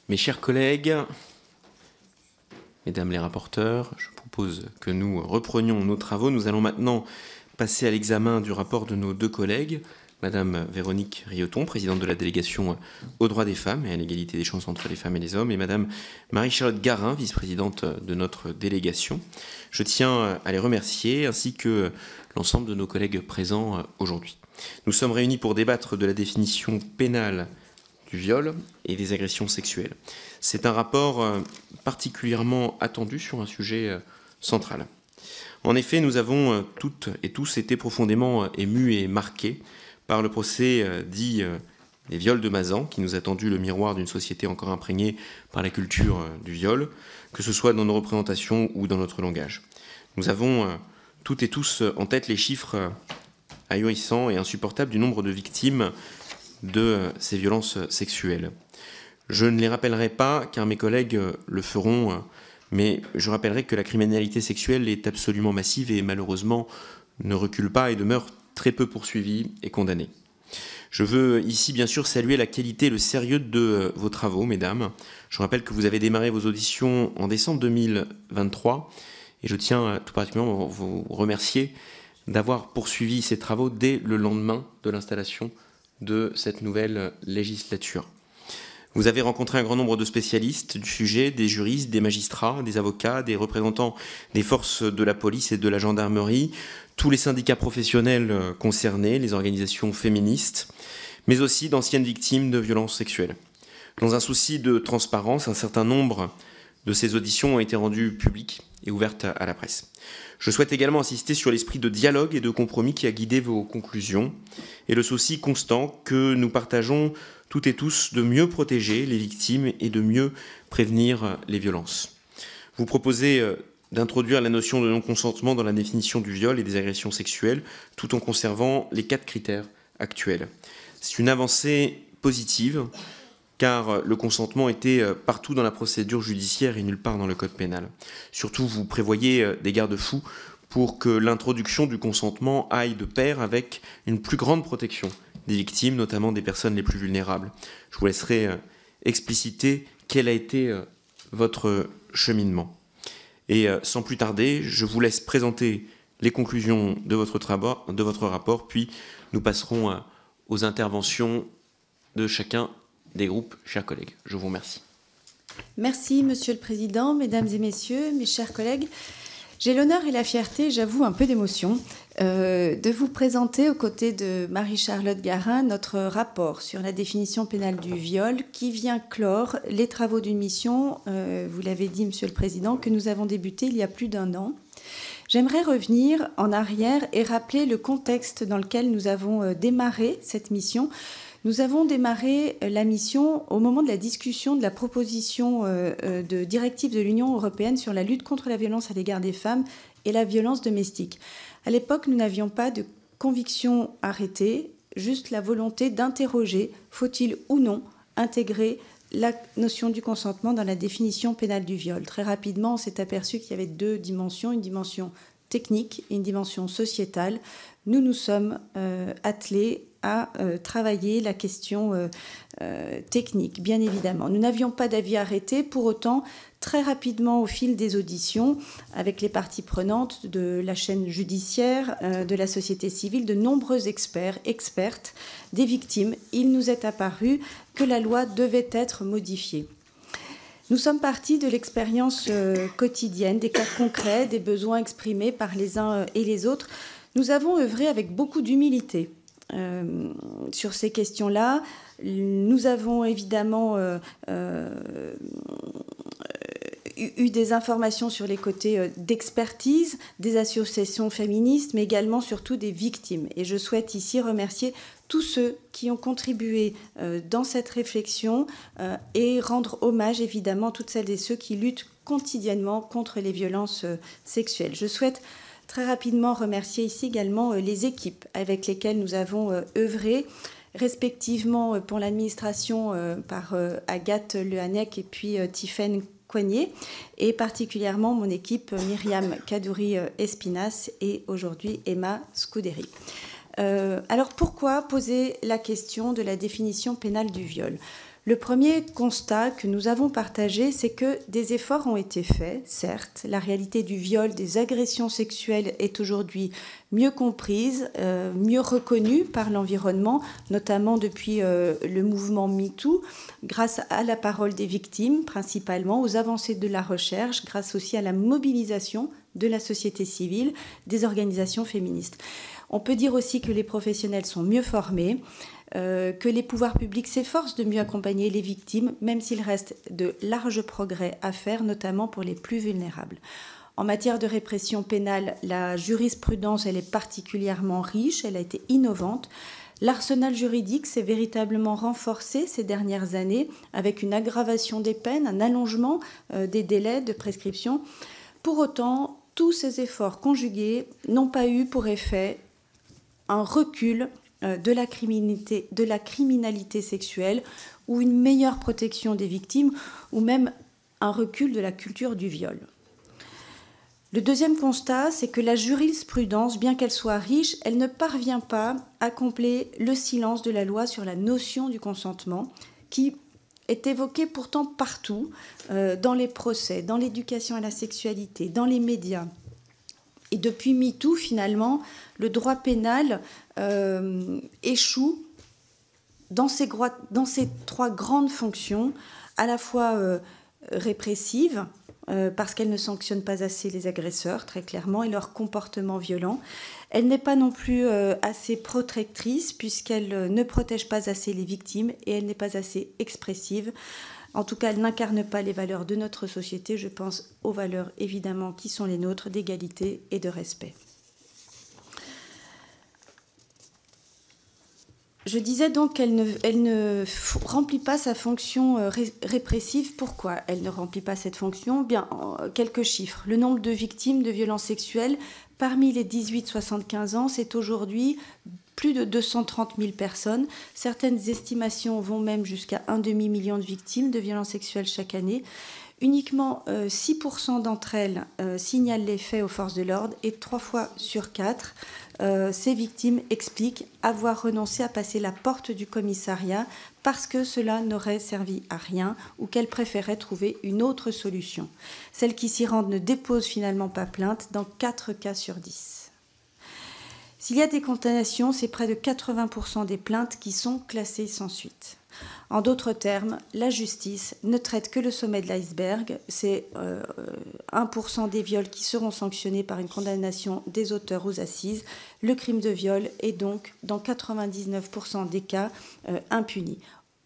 Mes chers collègues, mesdames les rapporteurs, je propose que nous reprenions nos travaux. Nous allons maintenant passer à l'examen du rapport de nos deux collègues, Madame Véronique Rioton, présidente de la délégation aux droits des femmes et à l'égalité des chances entre les femmes et les hommes, et Madame Marie-Charlotte Garin, vice-présidente de notre délégation. Je tiens à les remercier, ainsi que l'ensemble de nos collègues présents aujourd'hui. Nous sommes réunis pour débattre de la définition pénale du viol et des agressions sexuelles. C'est un rapport particulièrement attendu sur un sujet central. En effet, nous avons toutes et tous été profondément émus et marqués par le procès dit des viols de Mazan, qui nous a tendu le miroir d'une société encore imprégnée par la culture du viol, que ce soit dans nos représentations ou dans notre langage. Nous avons toutes et tous en tête les chiffres ahurissants et insupportables du nombre de victimes de ces violences sexuelles. Je ne les rappellerai pas, car mes collègues le feront, mais je rappellerai que la criminalité sexuelle est absolument massive et malheureusement ne recule pas et demeure très peu poursuivie et condamnée. Je veux ici bien sûr saluer la qualité et le sérieux de vos travaux, mesdames. Je rappelle que vous avez démarré vos auditions en décembre 2023 et je tiens tout particulièrement à vous remercier d'avoir poursuivi ces travaux dès le lendemain de l'installation de cette nouvelle législature. Vous avez rencontré un grand nombre de spécialistes du sujet, des juristes, des magistrats, des avocats, des représentants des forces de la police et de la gendarmerie, tous les syndicats professionnels concernés, les organisations féministes, mais aussi d'anciennes victimes de violences sexuelles. Dans un souci de transparence, un certain nombre de ces auditions ont été rendues publiques et ouvertes à la presse. Je souhaite également insister sur l'esprit de dialogue et de compromis qui a guidé vos conclusions et le souci constant que nous partageons toutes et tous de mieux protéger les victimes et de mieux prévenir les violences. Vous proposez d'introduire la notion de non-consentement dans la définition du viol et des agressions sexuelles, tout en conservant les 4 critères actuels. C'est une avancée positive, car le consentement était partout dans la procédure judiciaire et nulle part dans le code pénal. Surtout, vous prévoyez des garde-fous pour que l'introduction du consentement aille de pair avec une plus grande protection des victimes, notamment des personnes les plus vulnérables. Je vous laisserai expliciter quel a été votre cheminement. Et sans plus tarder, je vous laisse présenter les conclusions de votre rapport, puis nous passerons aux interventions de chacun des groupes. Chers collègues, je vous remercie. Merci, Monsieur le Président, Mesdames et Messieurs, mes chers collègues. J'ai l'honneur et la fierté, j'avoue un peu d'émotion, de vous présenter aux côtés de Marie-Charlotte Garin notre rapport sur la définition pénale du viol qui vient clore les travaux d'une mission, vous l'avez dit, Monsieur le Président, que nous avons débuté il y a plus d'1 an. J'aimerais revenir en arrière et rappeler le contexte dans lequel nous avons démarré cette mission. Nous avons démarré la mission au moment de la discussion de la proposition de directive de l'Union européenne sur la lutte contre la violence à l'égard des femmes et la violence domestique. À l'époque, nous n'avions pas de conviction arrêtée, juste la volonté d'interroger, faut-il ou non intégrer la notion du consentement dans la définition pénale du viol. Très rapidement, on s'est aperçu qu'il y avait 2 dimensions, une dimension technique et une dimension sociétale. Nous nous sommes attelés à travailler la question technique, bien évidemment. Nous n'avions pas d'avis arrêté, pour autant, très rapidement, au fil des auditions, avec les parties prenantes de la chaîne judiciaire, de la société civile, de nombreux experts, expertes, des victimes, il nous est apparu que la loi devait être modifiée. Nous sommes partis de l'expérience quotidienne, des cas concrets, des besoins exprimés par les uns et les autres. Nous avons œuvré avec beaucoup d'humilité sur ces questions-là. Nous avons évidemment eu des informations sur les côtés d'expertise des associations féministes, mais également surtout des victimes. Et je souhaite ici remercier tous ceux qui ont contribué dans cette réflexion et rendre hommage évidemment à toutes celles et ceux qui luttent quotidiennement contre les violences sexuelles. Je souhaite très rapidement remercier ici également les équipes avec lesquelles nous avons œuvré, respectivement pour l'administration par Agathe Lehanec et puis Tiffaine Coignet, et particulièrement mon équipe Myriam Kadouri-Espinas et aujourd'hui Emma Scudery. Alors pourquoi poser la question de la définition pénale du viol ? Le premier constat que nous avons partagé, c'est que des efforts ont été faits, certes. La réalité du viol, des agressions sexuelles est aujourd'hui mieux comprise, mieux reconnue par l'environnement, notamment depuis le mouvement MeToo, grâce à la parole des victimes, principalement, aux avancées de la recherche, grâce aussi à la mobilisation de la société civile, des organisations féministes. On peut dire aussi que les professionnels sont mieux formés, que les pouvoirs publics s'efforcent de mieux accompagner les victimes, même s'il reste de larges progrès à faire, notamment pour les plus vulnérables. En matière de répression pénale, la jurisprudence, elle est particulièrement riche, elle a été innovante. L'arsenal juridique s'est véritablement renforcé ces dernières années, avec une aggravation des peines, un allongement des délais de prescription. Pour autant, tous ces efforts conjugués n'ont pas eu pour effet un recul de la criminalité sexuelle ou une meilleure protection des victimes ou même un recul de la culture du viol. Le deuxième constat, c'est que la jurisprudence, bien qu'elle soit riche, elle ne parvient pas à combler le silence de la loi sur la notion du consentement qui est évoquée pourtant partout, dans les procès, dans l'éducation à la sexualité, dans les médias. Et depuis MeToo, finalement, le droit pénal échoue dans ces trois grandes fonctions, à la fois répressives, parce qu'elle ne sanctionne pas assez les agresseurs, très clairement, et leur comportement violent. Elle n'est pas non plus assez protectrice, puisqu'elle ne protège pas assez les victimes, et elle n'est pas assez expressive. En tout cas, elle n'incarne pas les valeurs de notre société. Je pense aux valeurs, évidemment, qui sont les nôtres, d'égalité et de respect. Je disais donc qu'elle ne remplit pas sa fonction répressive. Pourquoi elle ne remplit pas cette fonction ? Bien, quelques chiffres. Le nombre de victimes de violences sexuelles parmi les 18-75 ans, c'est aujourd'hui plus de 230 000 personnes. Certaines estimations vont même jusqu'à 1,5 million de victimes de violences sexuelles chaque année. Uniquement 6% d'entre elles signalent les faits aux forces de l'ordre et 3 fois sur 4, ces victimes expliquent avoir renoncé à passer la porte du commissariat parce que cela n'aurait servi à rien ou qu'elles préféraient trouver une autre solution. Celles qui s'y rendent ne déposent finalement pas plainte dans 4 cas sur 10. S'il y a des condamnations, c'est près de 80% des plaintes qui sont classées sans suite. En d'autres termes, la justice ne traite que le sommet de l'iceberg. C'est 1% des viols qui seront sanctionnés par une condamnation des auteurs aux assises. Le crime de viol est donc, dans 99% des cas, impuni.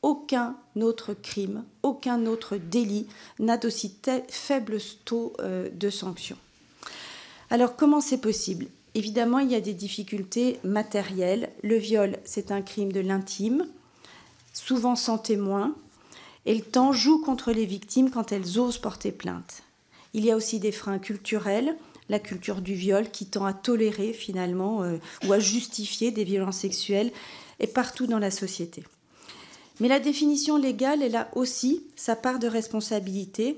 Aucun autre crime, aucun autre délit n'a d'aussi faible taux de sanction. Alors, comment c'est possible ? Évidemment, il y a des difficultés matérielles. Le viol, c'est un crime de l'intime, souvent sans témoin, et le temps joue contre les victimes quand elles osent porter plainte. Il y a aussi des freins culturels, la culture du viol qui tend à tolérer finalement ou à justifier des violences sexuelles et partout dans la société. Mais la définition légale, elle a aussi sa part de responsabilité.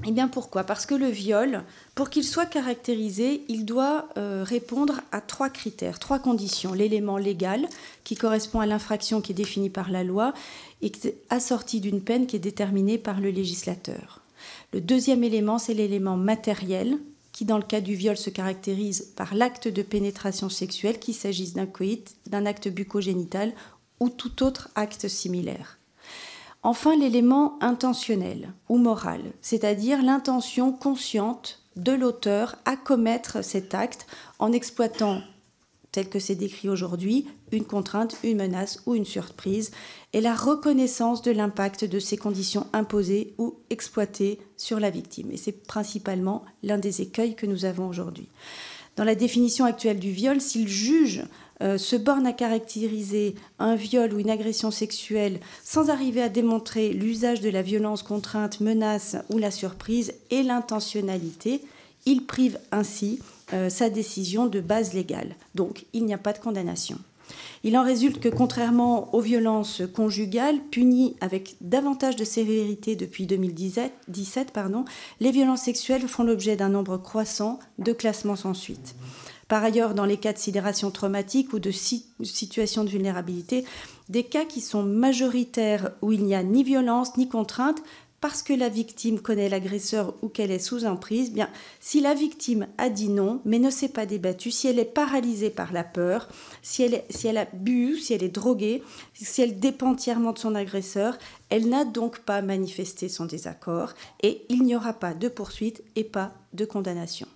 Eh bien pourquoi ? Parce que le viol, pour qu'il soit caractérisé, il doit répondre à 3 critères, 3 conditions. L'élément légal, qui correspond à l'infraction qui est définie par la loi et qui est assortie d'une peine qui est déterminée par le législateur. Le deuxième élément, c'est l'élément matériel, qui dans le cas du viol se caractérise par l'acte de pénétration sexuelle, qu'il s'agisse d'un coït, d'un acte bucco-génital ou tout autre acte similaire. Enfin, l'élément intentionnel ou moral, c'est-à-dire l'intention consciente de l'auteur à commettre cet acte en exploitant, tel que c'est décrit aujourd'hui, une contrainte, une menace ou une surprise, et la reconnaissance de l'impact de ces conditions imposées ou exploitées sur la victime. Et c'est principalement l'un des écueils que nous avons aujourd'hui. Dans la définition actuelle du viol, si le juge se borne à caractériser un viol ou une agression sexuelle sans arriver à démontrer l'usage de la violence, contrainte, menace ou la surprise et l'intentionnalité, il prive ainsi sa décision de base légale. Donc, il n'y a pas de condamnation. Il en résulte que, contrairement aux violences conjugales, punies avec davantage de sévérité depuis 2017, les violences sexuelles font l'objet d'un nombre croissant de classements sans suite. Par ailleurs, dans les cas de sidération traumatique ou de situation de vulnérabilité, des cas qui sont majoritaires où il n'y a ni violence ni contrainte, parce que la victime connaît l'agresseur ou qu'elle est sous emprise, bien, si la victime a dit non, mais ne s'est pas débattue, si elle est paralysée par la peur, si elle a bu, si elle est droguée, si elle dépend entièrement de son agresseur, elle n'a donc pas manifesté son désaccord et il n'y aura pas de poursuite et pas de condamnation.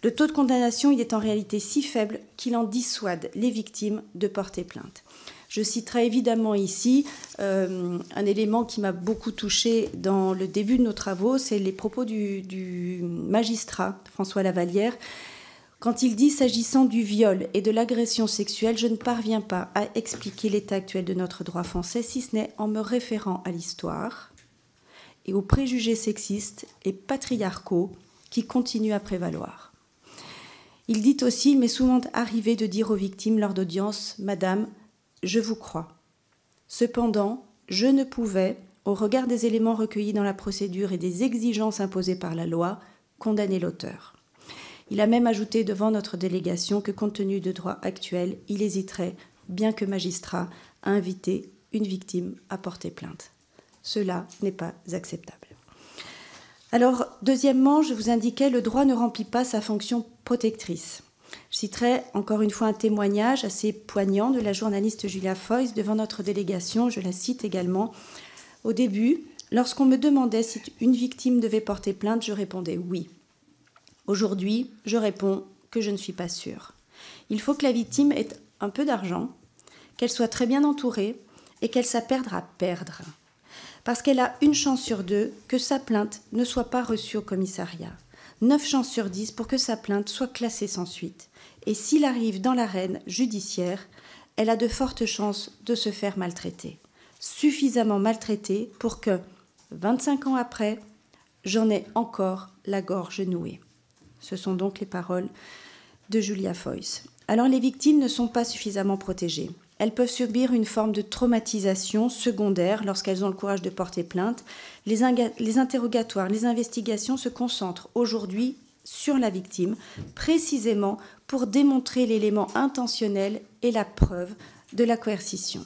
Le taux de condamnation, il est en réalité si faible qu'il en dissuade les victimes de porter plainte. Je citerai évidemment ici un élément qui m'a beaucoup touchée dans le début de nos travaux, c'est les propos du magistrat François Lavallière, quand il dit « S'agissant du viol et de l'agression sexuelle, je ne parviens pas à expliquer l'état actuel de notre droit français, si ce n'est en me référant à l'histoire et aux préjugés sexistes et patriarcaux qui continuent à prévaloir. » Il dit aussi « Il m'est souvent arrivé de dire aux victimes lors d'audience « Madame, je vous crois. Cependant, je ne pouvais, au regard des éléments recueillis dans la procédure et des exigences imposées par la loi, condamner l'auteur. » Il a même ajouté devant notre délégation que, compte tenu de droit actuel, il hésiterait, bien que magistrat, à inviter une victime à porter plainte. Cela n'est pas acceptable. Alors, deuxièmement, je vous indiquais, le droit ne remplit pas sa fonction protectrice. Je citerai encore une fois un témoignage assez poignant de la journaliste Julia Foyce devant notre délégation, je la cite également. Au début, lorsqu'on me demandait si une victime devait porter plainte, je répondais oui. Aujourd'hui, je réponds que je ne suis pas sûre. Il faut que la victime ait un peu d'argent, qu'elle soit très bien entourée et qu'elle s'apprête à perdre. Parce qu'elle a une chance sur 2 que sa plainte ne soit pas reçue au commissariat. 9 chances sur 10 pour que sa plainte soit classée sans suite. Et s'il arrive dans l'arène judiciaire, elle a de fortes chances de se faire maltraiter. Suffisamment maltraitée pour que, 25 ans après, j'en ai encore la gorge nouée. Ce sont donc les paroles de Julia Foyce. Alors les victimes ne sont pas suffisamment protégées. Elles peuvent subir une forme de traumatisation secondaire lorsqu'elles ont le courage de porter plainte. Les interrogatoires, les investigations se concentrent aujourd'hui sur la victime, précisément pour démontrer l'élément intentionnel et la preuve de la coercition.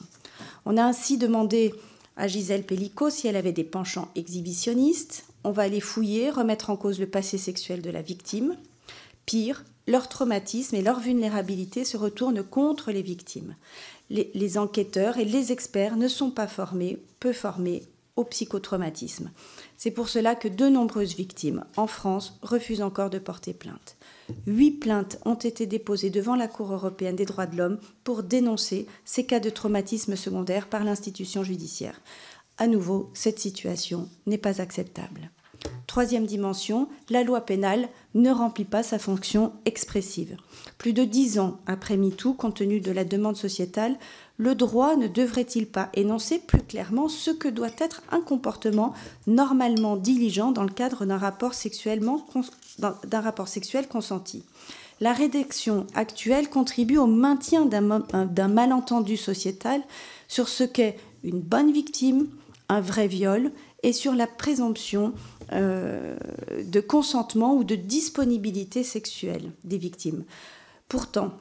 On a ainsi demandé à Gisèle Pellicot si elle avait des penchants exhibitionnistes. On va aller fouiller, remettre en cause le passé sexuel de la victime. Pire, leur traumatisme et leur vulnérabilité se retournent contre les victimes. Les enquêteurs et les experts ne sont pas peu formés au psychotraumatisme. C'est pour cela que de nombreuses victimes en France refusent encore de porter plainte. 8 plaintes ont été déposées devant la Cour européenne des droits de l'homme pour dénoncer ces cas de traumatisme secondaire par l'institution judiciaire. À nouveau, cette situation n'est pas acceptable. Troisième dimension, la loi pénale ne remplit pas sa fonction expressive. Plus de 10 ans après MeToo, compte tenu de la demande sociétale, le droit ne devrait-il pas énoncer plus clairement ce que doit être un comportement normalement diligent dans le cadre d'un rapport sexuel consenti? La rédaction actuelle contribue au maintien d'un malentendu sociétal sur ce qu'est une bonne victime, un vrai viol, et sur la présomption de consentement ou de disponibilité sexuelle des victimes. Pourtant,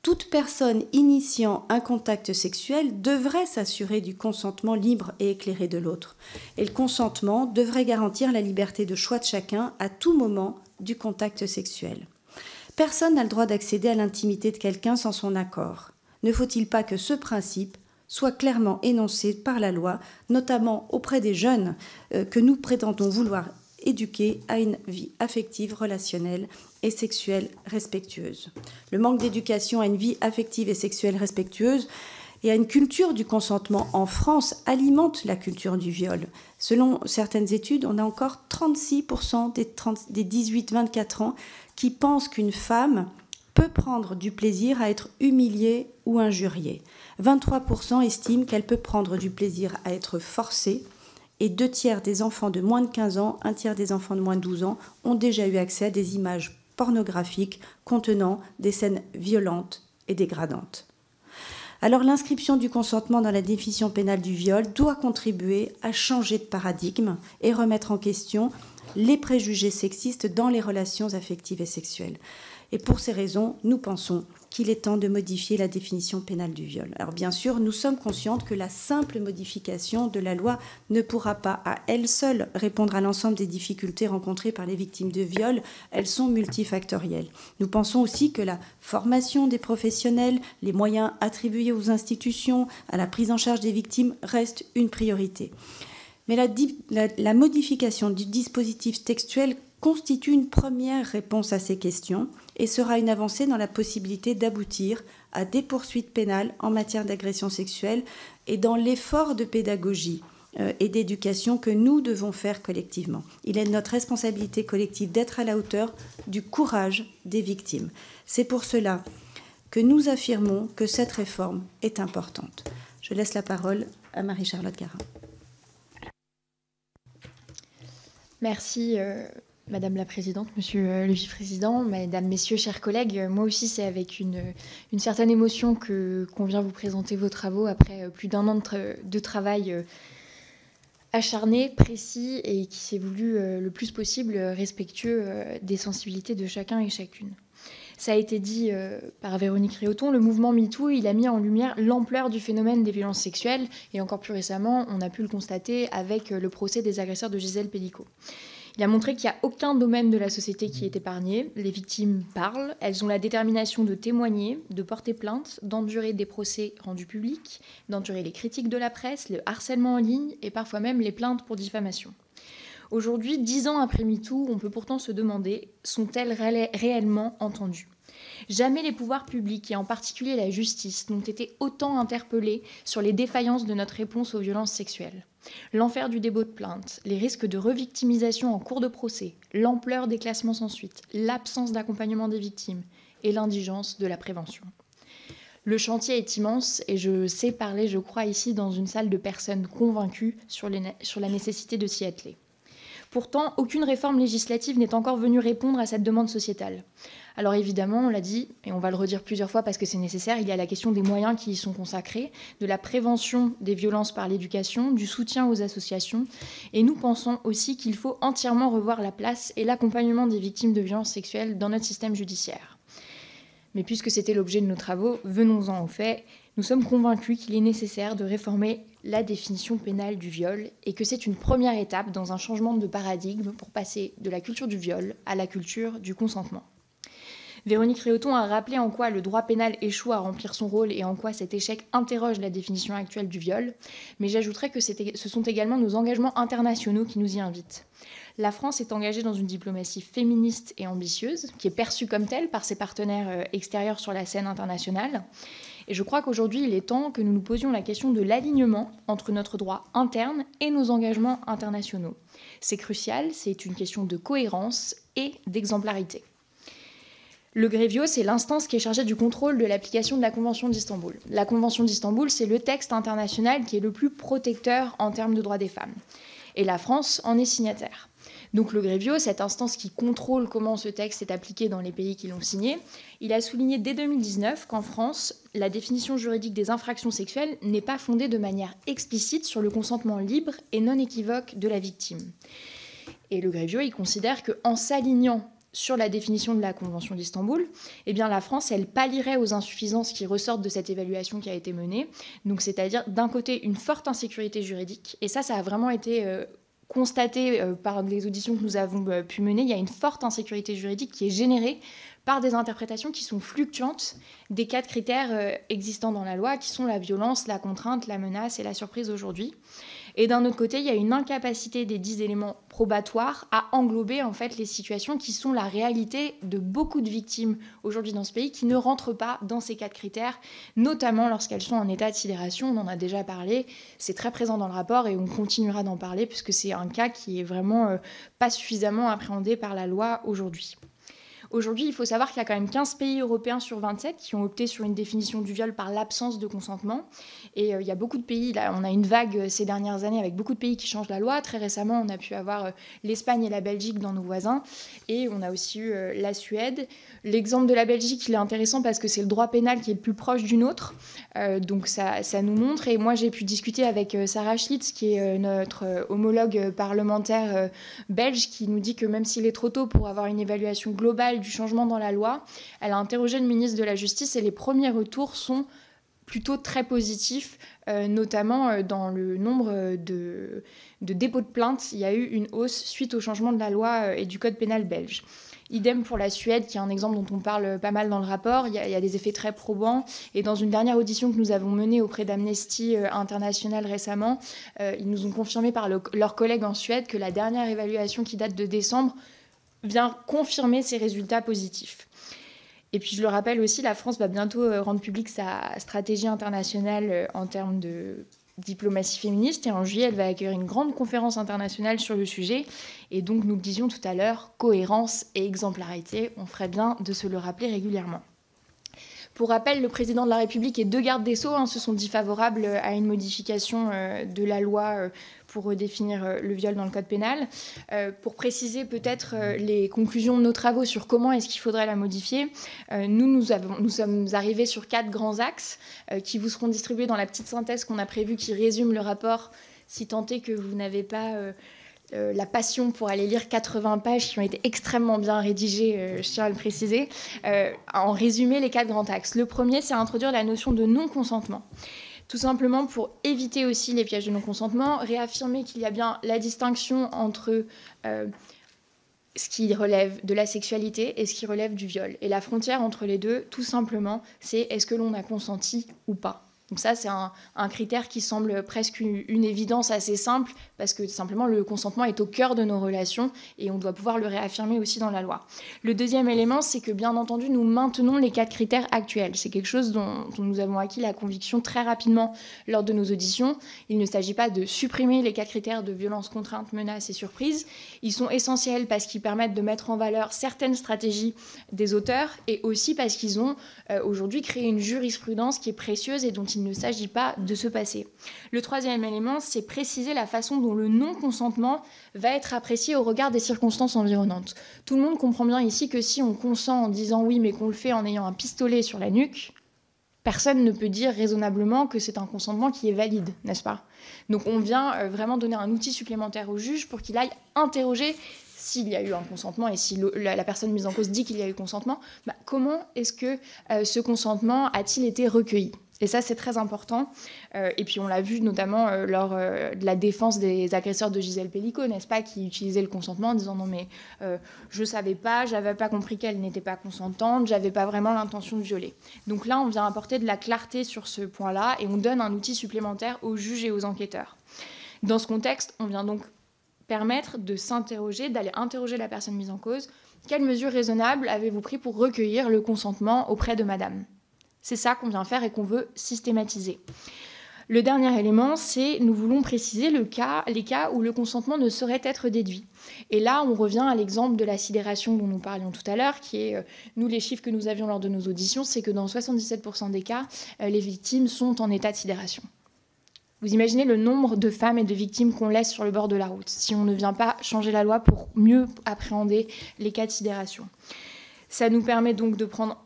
toute personne initiant un contact sexuel devrait s'assurer du consentement libre et éclairé de l'autre. Et le consentement devrait garantir la liberté de choix de chacun à tout moment du contact sexuel. Personne n'a le droit d'accéder à l'intimité de quelqu'un sans son accord. Ne faut-il pas que ce principe soit clairement énoncé par la loi, notamment auprès des jeunes que nous prétendons vouloir éduquer à une vie affective, relationnelle et sexuelle respectueuse. Le manque d'éducation à une vie affective et sexuelle respectueuse et à une culture du consentement en France alimente la culture du viol. Selon certaines études, on a encore 36% des 18-24 ans qui pensent qu'une femme peut prendre du plaisir à être humiliée ou injuriée. 23% estiment qu'elle peut prendre du plaisir à être forcée et 2/3 des enfants de moins de 15 ans, 1/3 des enfants de moins de 12 ans ont déjà eu accès à des images pornographiques contenant des scènes violentes et dégradantes. Alors l'inscription du consentement dans la définition pénale du viol doit contribuer à changer de paradigme et remettre en question les préjugés sexistes dans les relations affectives et sexuelles. Et pour ces raisons, nous pensons qu'il est temps de modifier la définition pénale du viol. Alors bien sûr, nous sommes conscientes que la simple modification de la loi ne pourra pas à elle seule répondre à l'ensemble des difficultés rencontrées par les victimes de viol. Elles sont multifactorielles. Nous pensons aussi que la formation des professionnels, les moyens attribués aux institutions, à la prise en charge des victimes restent une priorité. Mais la modification du dispositif textuel constitue une première réponse à ces questions et sera une avancée dans la possibilité d'aboutir à des poursuites pénales en matière d'agression sexuelle et dans l'effort de pédagogie et d'éducation que nous devons faire collectivement. Il est de notre responsabilité collective d'être à la hauteur du courage des victimes. C'est pour cela que nous affirmons que cette réforme est importante. Je laisse la parole à Marie-Charlotte Garin. Merci Madame la Présidente, Monsieur le Vice-président, Mesdames, Messieurs, chers collègues. Moi aussi, c'est avec une certaine émotion qu'on vient vous présenter vos travaux après plus d'un an de travail acharné, précis et qui s'est voulu le plus possible respectueux des sensibilités de chacun et chacune. Ça a été dit par Véronique Réauton, le mouvement MeToo, il a mis en lumière l'ampleur du phénomène des violences sexuelles et encore plus récemment, on a pu le constater avec le procès des agresseurs de Gisèle Pelicot. Il a montré qu'il n'y a aucun domaine de la société qui est épargné. Les victimes parlent, elles ont la détermination de témoigner, de porter plainte, d'endurer des procès rendus publics, d'endurer les critiques de la presse, le harcèlement en ligne et parfois même les plaintes pour diffamation. Aujourd'hui, 10 ans après MeToo, on peut pourtant se demander, sont-elles réellement entendues ? Jamais les pouvoirs publics, et en particulier la justice, n'ont été autant interpellés sur les défaillances de notre réponse aux violences sexuelles. L'enfer du dépôt de plainte, les risques de revictimisation en cours de procès, l'ampleur des classements sans suite, l'absence d'accompagnement des victimes et l'indigence de la prévention. Le chantier est immense et je sais parler, je crois, ici dans une salle de personnes convaincues sur la nécessité de s'y atteler. Pourtant, aucune réforme législative n'est encore venue répondre à cette demande sociétale. Alors évidemment, on l'a dit, et on va le redire plusieurs fois parce que c'est nécessaire, il y a la question des moyens qui y sont consacrés, de la prévention des violences par l'éducation, du soutien aux associations, et nous pensons aussi qu'il faut entièrement revoir la place et l'accompagnement des victimes de violences sexuelles dans notre système judiciaire. Mais puisque c'était l'objet de nos travaux, venons-en aux faits. Nous sommes convaincus qu'il est nécessaire de réformer la définition pénale du viol et que c'est une première étape dans un changement de paradigme pour passer de la culture du viol à la culture du consentement. Véronique Réauton a rappelé en quoi le droit pénal échoue à remplir son rôle et en quoi cet échec interroge la définition actuelle du viol, mais j'ajouterais que ce sont également nos engagements internationaux qui nous y invitent. La France est engagée dans une diplomatie féministe et ambitieuse, qui est perçue comme telle par ses partenaires extérieurs sur la scène internationale. Et je crois qu'aujourd'hui, il est temps que nous nous posions la question de l'alignement entre notre droit interne et nos engagements internationaux. C'est crucial, c'est une question de cohérence et d'exemplarité. Le Grevio, c'est l'instance qui est chargée du contrôle de l'application de la Convention d'Istanbul. La Convention d'Istanbul, c'est le texte international qui est le plus protecteur en termes de droits des femmes. Et la France en est signataire. Donc le Grevio, cette instance qui contrôle comment ce texte est appliqué dans les pays qui l'ont signé, il a souligné dès 2019 qu'en France, la définition juridique des infractions sexuelles n'est pas fondée de manière explicite sur le consentement libre et non équivoque de la victime. Et le Grevio, il considère qu'en s'alignant sur la définition de la Convention d'Istanbul, eh bien la France, elle pallierait aux insuffisances qui ressortent de cette évaluation qui a été menée. Donc c'est-à-dire d'un côté une forte insécurité juridique, et ça a vraiment été constaté par les auditions que nous avons pu mener. Il y a une forte insécurité juridique qui est générée par des interprétations qui sont fluctuantes des 4 critères existants dans la loi, qui sont la violence, la contrainte, la menace et la surprise aujourd'hui. Et d'un autre côté, il y a une incapacité des 10 éléments probatoires à englober en fait les situations qui sont la réalité de beaucoup de victimes aujourd'hui dans ce pays qui ne rentrent pas dans ces 4 critères, notamment lorsqu'elles sont en état de sidération. On en a déjà parlé, c'est très présent dans le rapport et on continuera d'en parler puisque c'est un cas qui est vraiment pas suffisamment appréhendé par la loi aujourd'hui. Aujourd'hui, il faut savoir qu'il y a quand même 15 pays européens sur 27 qui ont opté sur une définition du viol par l'absence de consentement. Et il y a beaucoup de pays, là, on a une vague ces dernières années avec beaucoup de pays qui changent la loi. Très récemment, on a pu avoir l'Espagne et la Belgique dans nos voisins. Et on a aussi eu la Suède. L'exemple de la Belgique, il est intéressant parce que c'est le droit pénal qui est le plus proche du nôtre. Donc ça nous montre. Et moi, j'ai pu discuter avec Sarah Schlitz, qui est notre homologue parlementaire belge, qui nous dit que même s'il est trop tôt pour avoir une évaluation globale du changement dans la loi. Elle a interrogé le ministre de la Justice et les premiers retours sont plutôt très positifs, notamment dans le nombre de dépôts de plaintes. Il y a eu une hausse suite au changement de la loi et du code pénal belge. Idem pour la Suède, qui est un exemple dont on parle pas mal dans le rapport. Il y a des effets très probants. Et dans une dernière audition que nous avons menée auprès d'Amnesty International récemment, ils nous ont confirmé par leurs collègues en Suède que la dernière évaluation qui date de décembre vient confirmer ces résultats positifs. Et puis je le rappelle aussi, la France va bientôt rendre publique sa stratégie internationale en termes de diplomatie féministe. Et en juillet, elle va accueillir une grande conférence internationale sur le sujet. Et donc, nous le disions tout à l'heure, cohérence et exemplarité, on ferait bien de se le rappeler régulièrement. Pour rappel, le président de la République et 2 gardes des Sceaux se sont dits favorables à une modification de la loi pour redéfinir le viol dans le code pénal. Pour préciser peut-être les conclusions de nos travaux sur comment est-ce qu'il faudrait la modifier, nous sommes arrivés sur 4 grands axes qui vous seront distribués dans la petite synthèse qu'on a prévue qui résume le rapport, si tant est que vous n'avez pas la passion pour aller lire 80 pages qui ont été extrêmement bien rédigées, je tiens à le préciser. En résumé, les 4 grands axes. Le premier, c'est introduire la notion de non-consentement. Tout simplement pour éviter aussi les pièges de non-consentement, réaffirmer qu'il y a bien la distinction entre ce qui relève de la sexualité et ce qui relève du viol. Et la frontière entre les deux, tout simplement, c'est est-ce que l'on a consenti ou pas. Donc ça, c'est un critère qui semble presque une évidence assez simple, parce que simplement le consentement est au cœur de nos relations et on doit pouvoir le réaffirmer aussi dans la loi. Le deuxième élément, c'est que bien entendu, nous maintenons les 4 critères actuels. C'est quelque chose dont nous avons acquis la conviction très rapidement lors de nos auditions. Il ne s'agit pas de supprimer les 4 critères de violence, contrainte, menace et surprise. Ils sont essentiels parce qu'ils permettent de mettre en valeur certaines stratégies des auteurs et aussi parce qu'ils ont aujourd'hui créé une jurisprudence qui est précieuse et dont il ne s'agit pas de se passer. Le troisième élément, c'est préciser la façon dont le non-consentement va être apprécié au regard des circonstances environnantes. Tout le monde comprend bien ici que si on consent en disant oui, mais qu'on le fait en ayant un pistolet sur la nuque, personne ne peut dire raisonnablement que c'est un consentement qui est valide, n'est-ce pas? Donc on vient vraiment donner un outil supplémentaire au juge pour qu'il aille interroger s'il y a eu un consentement et si la personne mise en cause dit qu'il y a eu consentement, comment est-ce que ce consentement a-t-il été recueilli? Et ça, c'est très important. Et puis, on l'a vu notamment lors de la défense des agresseurs de Gisèle Pelicot, n'est-ce pas, qui utilisaient le consentement en disant « Non, mais je savais pas, j'avais pas compris qu'elle n'était pas consentante, j'avais pas vraiment l'intention de violer. » Donc là, on vient apporter de la clarté sur ce point-là et on donne un outil supplémentaire aux juges et aux enquêteurs. Dans ce contexte, on vient donc permettre de s'interroger, d'aller interroger la personne mise en cause. Quelles mesures raisonnables avez-vous pris pour recueillir le consentement auprès de madame ? C'est ça qu'on vient faire et qu'on veut systématiser. Le dernier élément, c'est nous voulons préciser les cas où le consentement ne saurait être déduit. Et là, on revient à l'exemple de la sidération dont nous parlions tout à l'heure, qui est, nous, les chiffres que nous avions lors de nos auditions, c'est que dans 77% des cas, les victimes sont en état de sidération. Vous imaginez le nombre de femmes et de victimes qu'on laisse sur le bord de la route si on ne vient pas changer la loi pour mieux appréhender les cas de sidération. Ça nous permet donc de prendre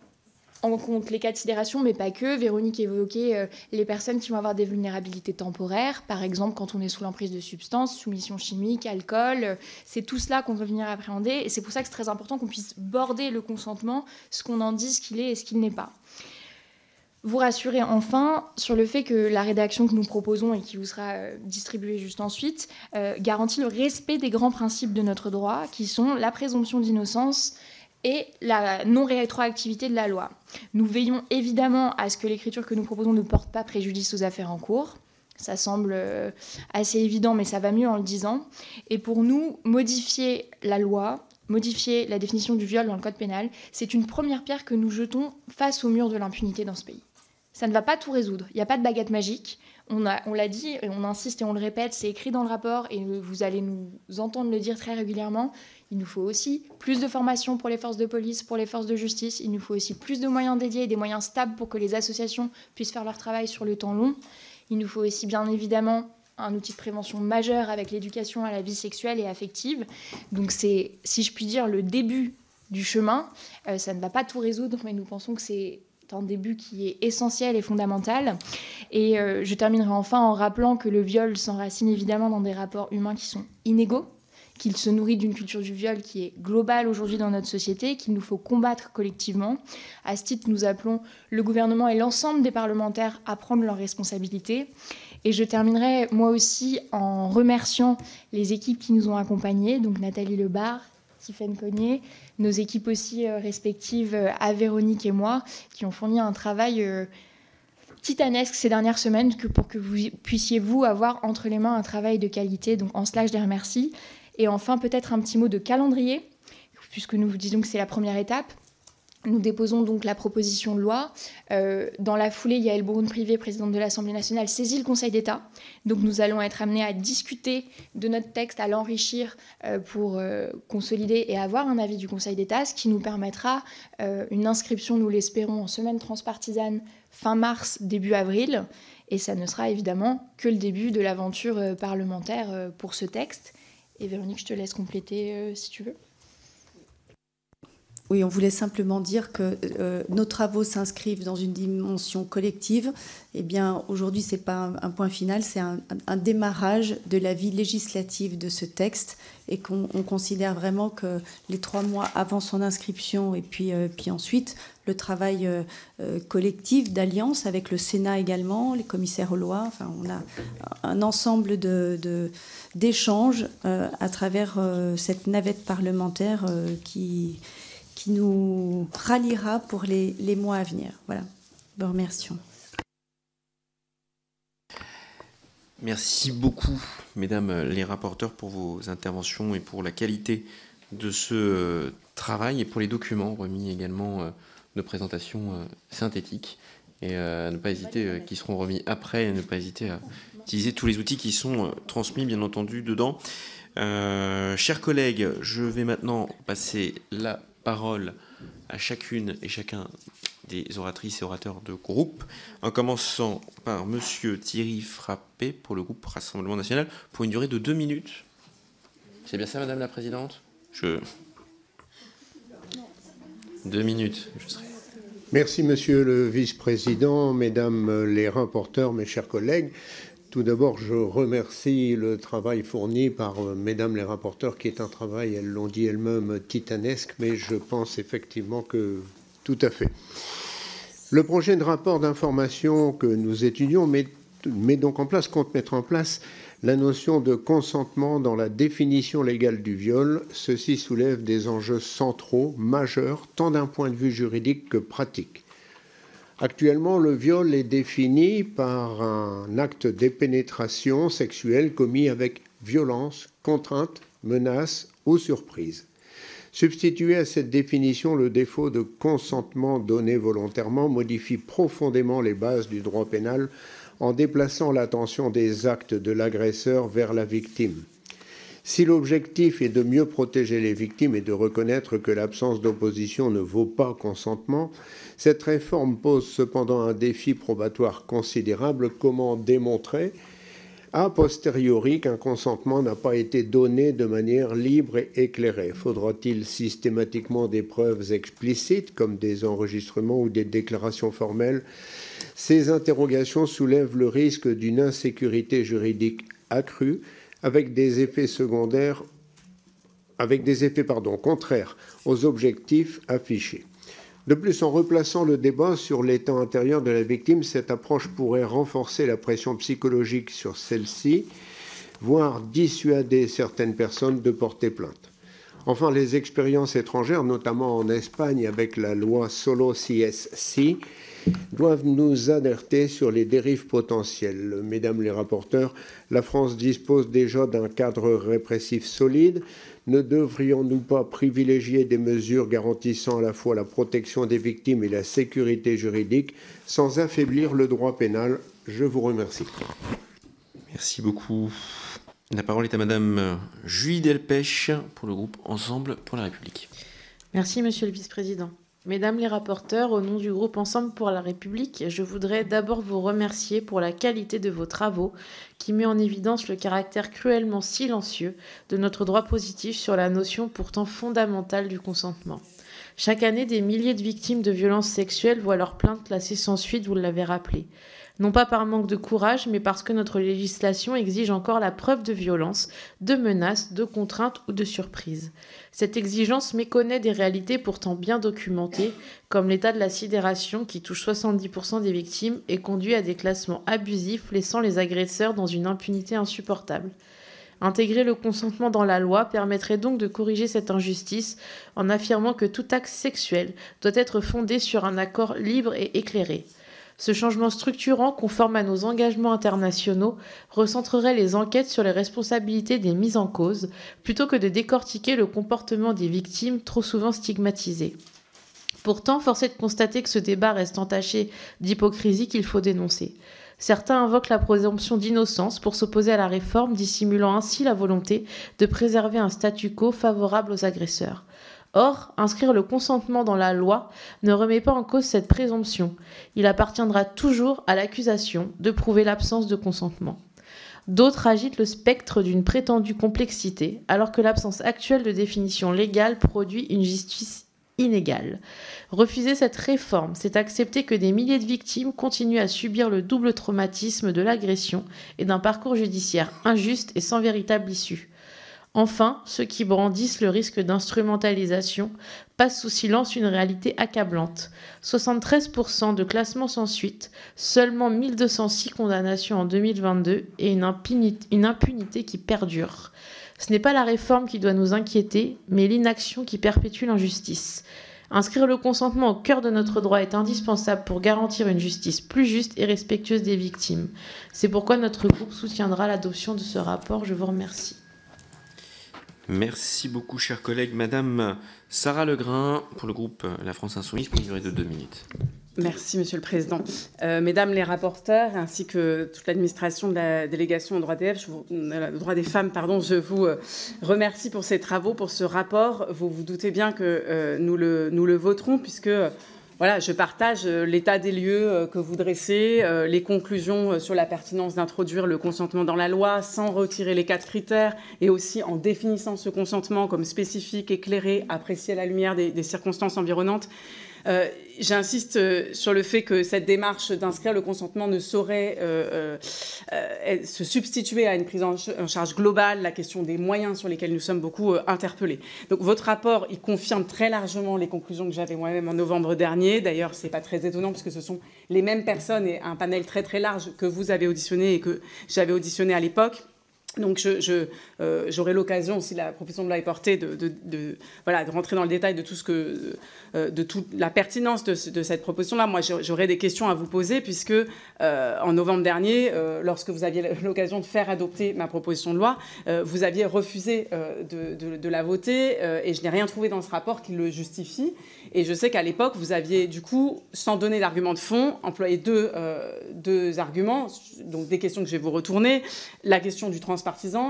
en compte les cas de sidération, mais pas que. Véronique évoquait les personnes qui vont avoir des vulnérabilités temporaires, par exemple quand on est sous l'emprise de substances, soumission chimique, alcool. C'est tout cela qu'on veut venir appréhender et c'est pour ça que c'est très important qu'on puisse border le consentement, ce qu'on en dit, ce qu'il est et ce qu'il n'est pas. Vous rassurer enfin sur le fait que la rédaction que nous proposons et qui vous sera distribuée juste ensuite garantit le respect des grands principes de notre droit, qui sont la présomption d'innocence et la non-rétroactivité de la loi. Nous veillons évidemment à ce que l'écriture que nous proposons ne porte pas préjudice aux affaires en cours. Ça semble assez évident, mais ça va mieux en le disant. Et pour nous, modifier la loi, modifier la définition du viol dans le code pénal, c'est une première pierre que nous jetons face au mur de l'impunité dans ce pays. Ça ne va pas tout résoudre. Il n'y a pas de baguette magique. On l'a dit, et on insiste et on le répète, c'est écrit dans le rapport et vous allez nous entendre le dire très régulièrement. Il nous faut aussi plus de formation pour les forces de police, pour les forces de justice. Il nous faut aussi plus de moyens dédiés et des moyens stables pour que les associations puissent faire leur travail sur le temps long. Il nous faut aussi bien évidemment un outil de prévention majeur avec l'éducation à la vie sexuelle et affective. Donc c'est, si je puis dire, le début du chemin. Ça ne va pas tout résoudre, mais nous pensons que c'est un début qui est essentiel et fondamental. Et je terminerai enfin en rappelant que le viol s'enracine évidemment dans des rapports humains qui sont inégaux. qu'il se nourrit d'une culture du viol qui est globale aujourd'hui dans notre société, qu'il nous faut combattre collectivement. À ce titre, nous appelons le gouvernement et l'ensemble des parlementaires à prendre leurs responsabilités. Et je terminerai moi aussi en remerciant les équipes qui nous ont accompagnés, donc Nathalie Lebar, Tiffaine Cognier, nos équipes aussi respectives à Véronique et moi, qui ont fourni un travail titanesque ces dernières semaines pour que vous puissiez, vous, avoir entre les mains un travail de qualité. Donc en cela, je les remercie. Et enfin, peut-être un petit mot de calendrier, puisque nous vous disons que c'est la première étape. Nous déposons donc la proposition de loi. Dans la foulée, Yaël Braun-Privé, présidente de l'Assemblée nationale, saisit le Conseil d'État. Donc nous allons être amenés à discuter de notre texte, à l'enrichir pour consolider et avoir un avis du Conseil d'État, ce qui nous permettra une inscription, nous l'espérons, en semaine transpartisane fin mars, début avril. Et ça ne sera évidemment que le début de l'aventure parlementaire pour ce texte. Et Véronique, je te laisse compléter si tu veux. Oui, on voulait simplement dire que nos travaux s'inscrivent dans une dimension collective. Eh bien, aujourd'hui, ce n'est pas un point final, c'est un démarrage de la vie législative de ce texte et qu'on considère vraiment que les 3 mois avant son inscription et puis ensuite, le travail collectif d'alliance avec le Sénat également, les commissaires aux lois. Enfin, on a un ensemble d'échanges à travers cette navette parlementaire qui nous ralliera pour les mois à venir. Voilà, nous remercions. Merci beaucoup, mesdames les rapporteurs, pour vos interventions et pour la qualité de ce travail et pour les documents remis également de présentation synthétique. Et ne pas hésiter, qui seront remis après, et ne pas hésiter à utiliser tous les outils qui sont transmis, bien entendu, dedans. Chers collègues, je vais maintenant passer la parole à chacune et chacun des oratrices et orateurs de groupe, en commençant par Monsieur Thierry Frappé pour le groupe Rassemblement National, pour une durée de 2 minutes. C'est bien ça, Madame la Présidente ? 2 minutes, je serai... Merci, Monsieur le Vice-président, Mesdames les rapporteurs, mes chers collègues. Tout d'abord, je remercie le travail fourni par Mesdames les rapporteurs, qui est un travail, elles l'ont dit elles-mêmes, titanesque, mais je pense effectivement que tout à fait. Le projet de rapport d'information que nous étudions compte mettre en place la notion de consentement dans la définition légale du viol. Ceci soulève des enjeux centraux, majeurs, tant d'un point de vue juridique que pratique. Actuellement, le viol est défini par un acte de pénétration sexuelle commis avec violence, contrainte, menace ou surprise. Substituer à cette définition le défaut de consentement donné volontairement modifie profondément les bases du droit pénal en déplaçant l'attention des actes de l'agresseur vers la victime. Si l'objectif est de mieux protéger les victimes et de reconnaître que l'absence d'opposition ne vaut pas consentement, cette réforme pose cependant un défi probatoire considérable. Comment démontrer a posteriori qu'un consentement n'a pas été donné de manière libre et éclairée? Faudra-t-il systématiquement des preuves explicites comme des enregistrements ou des déclarations formelles? Ces interrogations soulèvent le risque d'une insécurité juridique accrue avec des effets contraires aux objectifs affichés. De plus, en replaçant le débat sur l'état intérieur de la victime, cette approche pourrait renforcer la pression psychologique sur celle-ci, voire dissuader certaines personnes de porter plainte. Enfin, les expériences étrangères, notamment en Espagne avec la loi Solo CSC, doivent nous alerter sur les dérives potentielles. Mesdames les rapporteurs, la France dispose déjà d'un cadre répressif solide. Ne devrions-nous pas privilégier des mesures garantissant à la fois la protection des victimes et la sécurité juridique sans affaiblir le droit pénal? Je vous remercie. Merci beaucoup. La parole est à Madame Julie Delpech pour le groupe Ensemble pour la République. Merci, Monsieur le Vice-président. Mesdames les rapporteurs, au nom du groupe Ensemble pour la République, je voudrais d'abord vous remercier pour la qualité de vos travaux qui met en évidence le caractère cruellement silencieux de notre droit positif sur la notion pourtant fondamentale du consentement. Chaque année, des milliers de victimes de violences sexuelles voient leurs plaintes classées sans suite, vous l'avez rappelé. Non pas par manque de courage, mais parce que notre législation exige encore la preuve de violence, de menaces, de contraintes ou de surprise. Cette exigence méconnaît des réalités pourtant bien documentées, comme l'état de la sidération qui touche 70% des victimes et conduit à des classements abusifs, laissant les agresseurs dans une impunité insupportable. Intégrer le consentement dans la loi permettrait donc de corriger cette injustice en affirmant que tout acte sexuel doit être fondé sur un accord libre et éclairé. Ce changement structurant, conforme à nos engagements internationaux, recentrerait les enquêtes sur les responsabilités des mises en cause, plutôt que de décortiquer le comportement des victimes trop souvent stigmatisées. Pourtant, force est de constater que ce débat reste entaché d'hypocrisie qu'il faut dénoncer. Certains invoquent la présomption d'innocence pour s'opposer à la réforme, dissimulant ainsi la volonté de préserver un statu quo favorable aux agresseurs. Or, inscrire le consentement dans la loi ne remet pas en cause cette présomption. Il appartiendra toujours à l'accusation de prouver l'absence de consentement. D'autres agitent le spectre d'une prétendue complexité, alors que l'absence actuelle de définition légale produit une justice inégale. Refuser cette réforme, c'est accepter que des milliers de victimes continuent à subir le double traumatisme de l'agression et d'un parcours judiciaire injuste et sans véritable issue. Enfin, ceux qui brandissent le risque d'instrumentalisation passent sous silence une réalité accablante. 73% de classements sans suite, seulement 1206 condamnations en 2022 et une impunité qui perdure. Ce n'est pas la réforme qui doit nous inquiéter, mais l'inaction qui perpétue l'injustice. Inscrire le consentement au cœur de notre droit est indispensable pour garantir une justice plus juste et respectueuse des victimes. C'est pourquoi notre groupe soutiendra l'adoption de ce rapport. Je vous remercie. Merci beaucoup, chers collègues. Madame Sarah Legrain, pour le groupe La France Insoumise, pour une durée de 2 minutes. Merci, Monsieur le Président. Mesdames les rapporteurs, ainsi que toute l'administration de la délégation aux droits des femmes, je vous remercie pour ces travaux, pour ce rapport. Vous vous doutez bien que nous le voterons, puisque voilà, je partage l'état des lieux que vous dressez, les conclusions sur la pertinence d'introduire le consentement dans la loi sans retirer les 4 critères et aussi en définissant ce consentement comme spécifique, éclairé, apprécié à la lumière des circonstances environnantes. J'insiste sur le fait que cette démarche d'inscrire le consentement ne saurait se substituer à une prise en charge globale, la question des moyens sur lesquels nous sommes beaucoup interpellés. Donc votre rapport, il confirme très largement les conclusions que j'avais moi-même en novembre dernier. D'ailleurs, c'est pas très étonnant puisque ce sont les mêmes personnes et un panel très très large que vous avez auditionné et que j'avais auditionné à l'époque. Donc j'aurai l'occasion, si la proposition de loi est portée, de rentrer dans le détail de tout de toute la pertinence de cette proposition-là. Moi, j'aurais des questions à vous poser, puisque en novembre dernier, lorsque vous aviez l'occasion de faire adopter ma proposition de loi, vous aviez refusé de la voter, et je n'ai rien trouvé dans ce rapport qui le justifie. Et je sais qu'à l'époque, vous aviez, du coup, sans donner d'argument de fond, employé deux arguments, donc des questions que je vais vous retourner, la question du transpartisan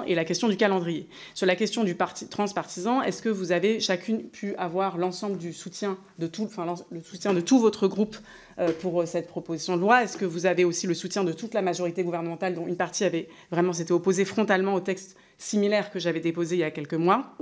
et la question du calendrier. Sur la question du transpartisan, est-ce que vous avez chacune pu avoir l'ensemble du soutien de le soutien de tout votre groupe pour cette proposition de loi? Est-ce que vous avez aussi le soutien de toute la majorité gouvernementale, dont une partie avait vraiment s'était opposée frontalement au texte similaire que j'avais déposé il y a quelques mois?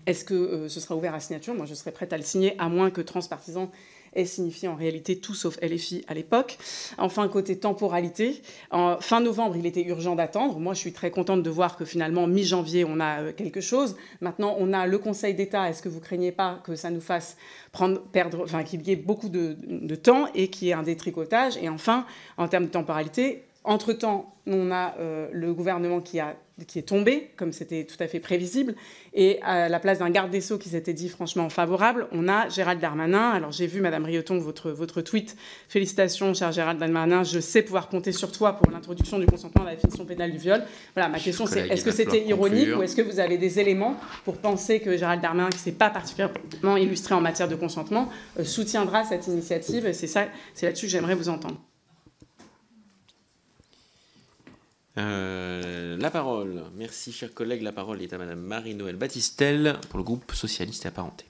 Est-ce que ce sera ouvert à signature? Moi, je serais prête à le signer, à moins que transpartisan ait signifié en réalité tout sauf LFI à l'époque. Enfin, côté temporalité, en fin novembre, il était urgent d'attendre. Moi, je suis très contente de voir que finalement, mi-janvier, on a quelque chose. Maintenant, on a le Conseil d'État. Est-ce que vous craignez pas que ça nous fasse qu'il y ait beaucoup de temps et qu'il y ait un détricotage? Et enfin, en termes de temporalité, entre-temps, on a le gouvernement qui est tombé, comme c'était tout à fait prévisible, et à la place d'un garde des Sceaux qui s'était dit franchement favorable, on a Gérald Darmanin. Alors j'ai vu, Madame Rioton, votre tweet. Félicitations, cher Gérald Darmanin, je sais pouvoir compter sur toi pour l'introduction du consentement à la définition pénale du viol. Voilà, ma question c'est, est-ce que c'était ironique ou est-ce que vous avez des éléments pour penser que Gérald Darmanin, qui ne s'est pas particulièrement illustré en matière de consentement, soutiendra cette initiative? C'est là-dessus que j'aimerais vous entendre. La parole, merci chers collègues, la parole est à Madame Marie-Noëlle Battistel pour le groupe socialiste et apparenté.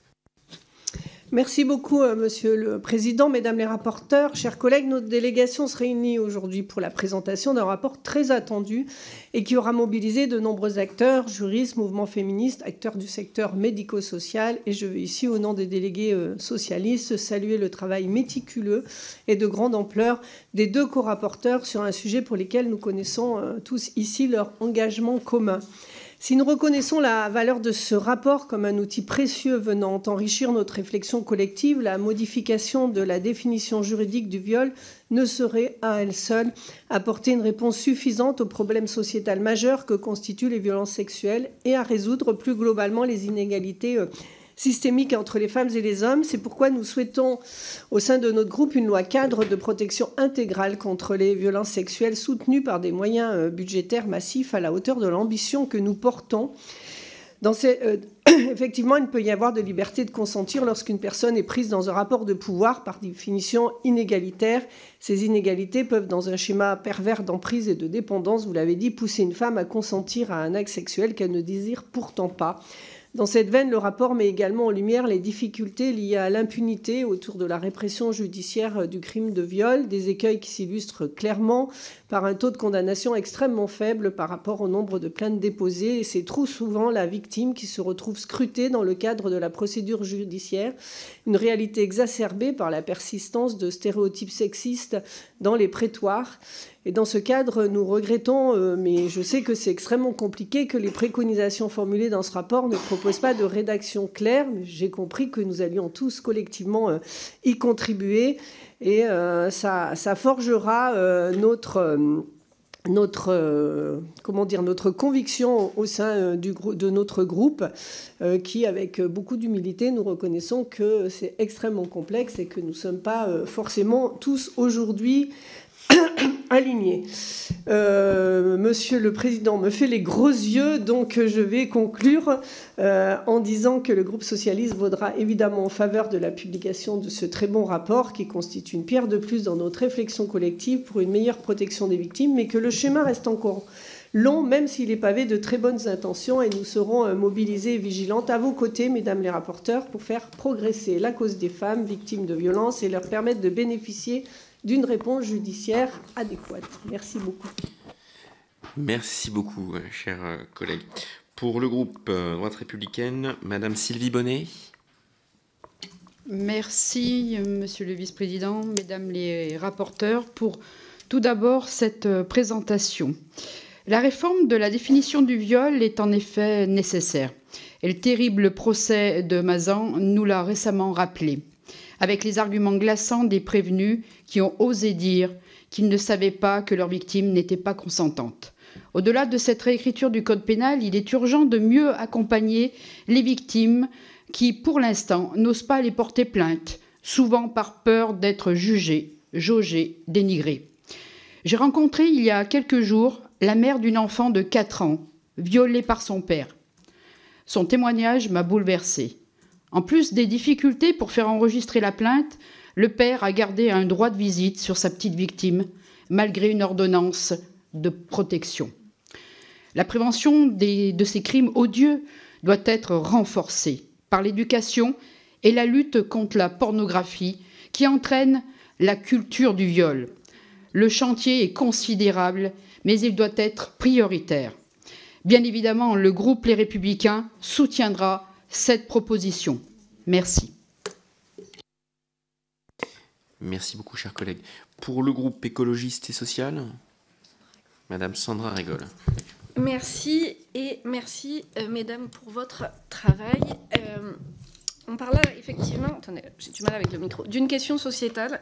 Merci beaucoup, Monsieur le Président, Mesdames les rapporteurs, chers collègues. Notre délégation se réunit aujourd'hui pour la présentation d'un rapport très attendu et qui aura mobilisé de nombreux acteurs, juristes, mouvements féministes, acteurs du secteur médico-social. Et je veux ici, au nom des délégués socialistes, saluer le travail méticuleux et de grande ampleur des deux co-rapporteurs sur un sujet pour lequel nous connaissons tous ici leur engagement commun. Si nous reconnaissons la valeur de ce rapport comme un outil précieux venant enrichir notre réflexion collective, la modification de la définition juridique du viol ne saurait à elle seule apporter une réponse suffisante au problème sociétal majeur que constituent les violences sexuelles et à résoudre plus globalement les inégalités systémique entre les femmes et les hommes. C'est pourquoi nous souhaitons, au sein de notre groupe, une loi cadre de protection intégrale contre les violences sexuelles soutenue par des moyens budgétaires massifs à la hauteur de l'ambition que nous portons. Effectivement, il ne peut y avoir de liberté de consentir lorsqu'une personne est prise dans un rapport de pouvoir, par définition inégalitaire. Ces inégalités peuvent, dans un schéma pervers d'emprise et de dépendance, vous l'avez dit, pousser une femme à consentir à un acte sexuel qu'elle ne désire pourtant pas. Dans cette veine, le rapport met également en lumière les difficultés liées à l'impunité autour de la répression judiciaire du crime de viol, des écueils qui s'illustrent clairement par un taux de condamnation extrêmement faible par rapport au nombre de plaintes déposées. Et c'est trop souvent la victime qui se retrouve scrutée dans le cadre de la procédure judiciaire, une réalité exacerbée par la persistance de stéréotypes sexistes dans les prétoires. Et dans ce cadre, nous regrettons, mais je sais que c'est extrêmement compliqué, que les préconisations formulées dans ce rapport ne proposent pas de rédaction claire. J'ai compris que nous allions tous collectivement y contribuer et ça forgera notre conviction au sein de notre groupe qui, avec beaucoup d'humilité, nous reconnaissons que c'est extrêmement complexe et que nous ne sommes pas forcément tous aujourd'hui alignés. Monsieur le Président me fait les gros yeux, donc je vais conclure en disant que le groupe socialiste vaudra évidemment en faveur de la publication de ce très bon rapport qui constitue une pierre de plus dans notre réflexion collective pour une meilleure protection des victimes, mais que le chemin reste encore long, même s'il est pavé de très bonnes intentions, et nous serons mobilisés et vigilantes à vos côtés, mesdames les rapporteurs, pour faire progresser la cause des femmes victimes de violences et leur permettre de bénéficier d'une réponse judiciaire adéquate. Merci beaucoup. Merci beaucoup, chers collègues. Pour le groupe Droite républicaine, Madame Sylvie Bonnet. Merci, Monsieur le Vice-président, Mesdames les rapporteurs, pour tout d'abord cette présentation. La réforme de la définition du viol est en effet nécessaire. Et le terrible procès de Mazan nous l'a récemment rappelé, avec les arguments glaçants des prévenus qui ont osé dire qu'ils ne savaient pas que leur victime n'était pas consentante. Au-delà de cette réécriture du Code pénal, il est urgent de mieux accompagner les victimes qui, pour l'instant, n'osent pas aller porter plainte, souvent par peur d'être jugées, jaugées, dénigrées. J'ai rencontré il y a quelques jours la mère d'une enfant de 4 ans, violée par son père. Son témoignage m'a bouleversée. En plus des difficultés pour faire enregistrer la plainte, le père a gardé un droit de visite sur sa petite victime, malgré une ordonnance de protection. La prévention de ces crimes odieux doit être renforcée par l'éducation et la lutte contre la pornographie qui entraîne la culture du viol. Le chantier est considérable, mais il doit être prioritaire. Bien évidemment, le groupe Les Républicains soutiendra cette proposition. Merci. Merci beaucoup, chers collègues. Pour le groupe écologiste et social, Madame Sandra Régol. Merci et merci, mesdames, pour votre travail. On parle là, effectivement, attendez, j'ai du mal avec le micro, d'une question sociétale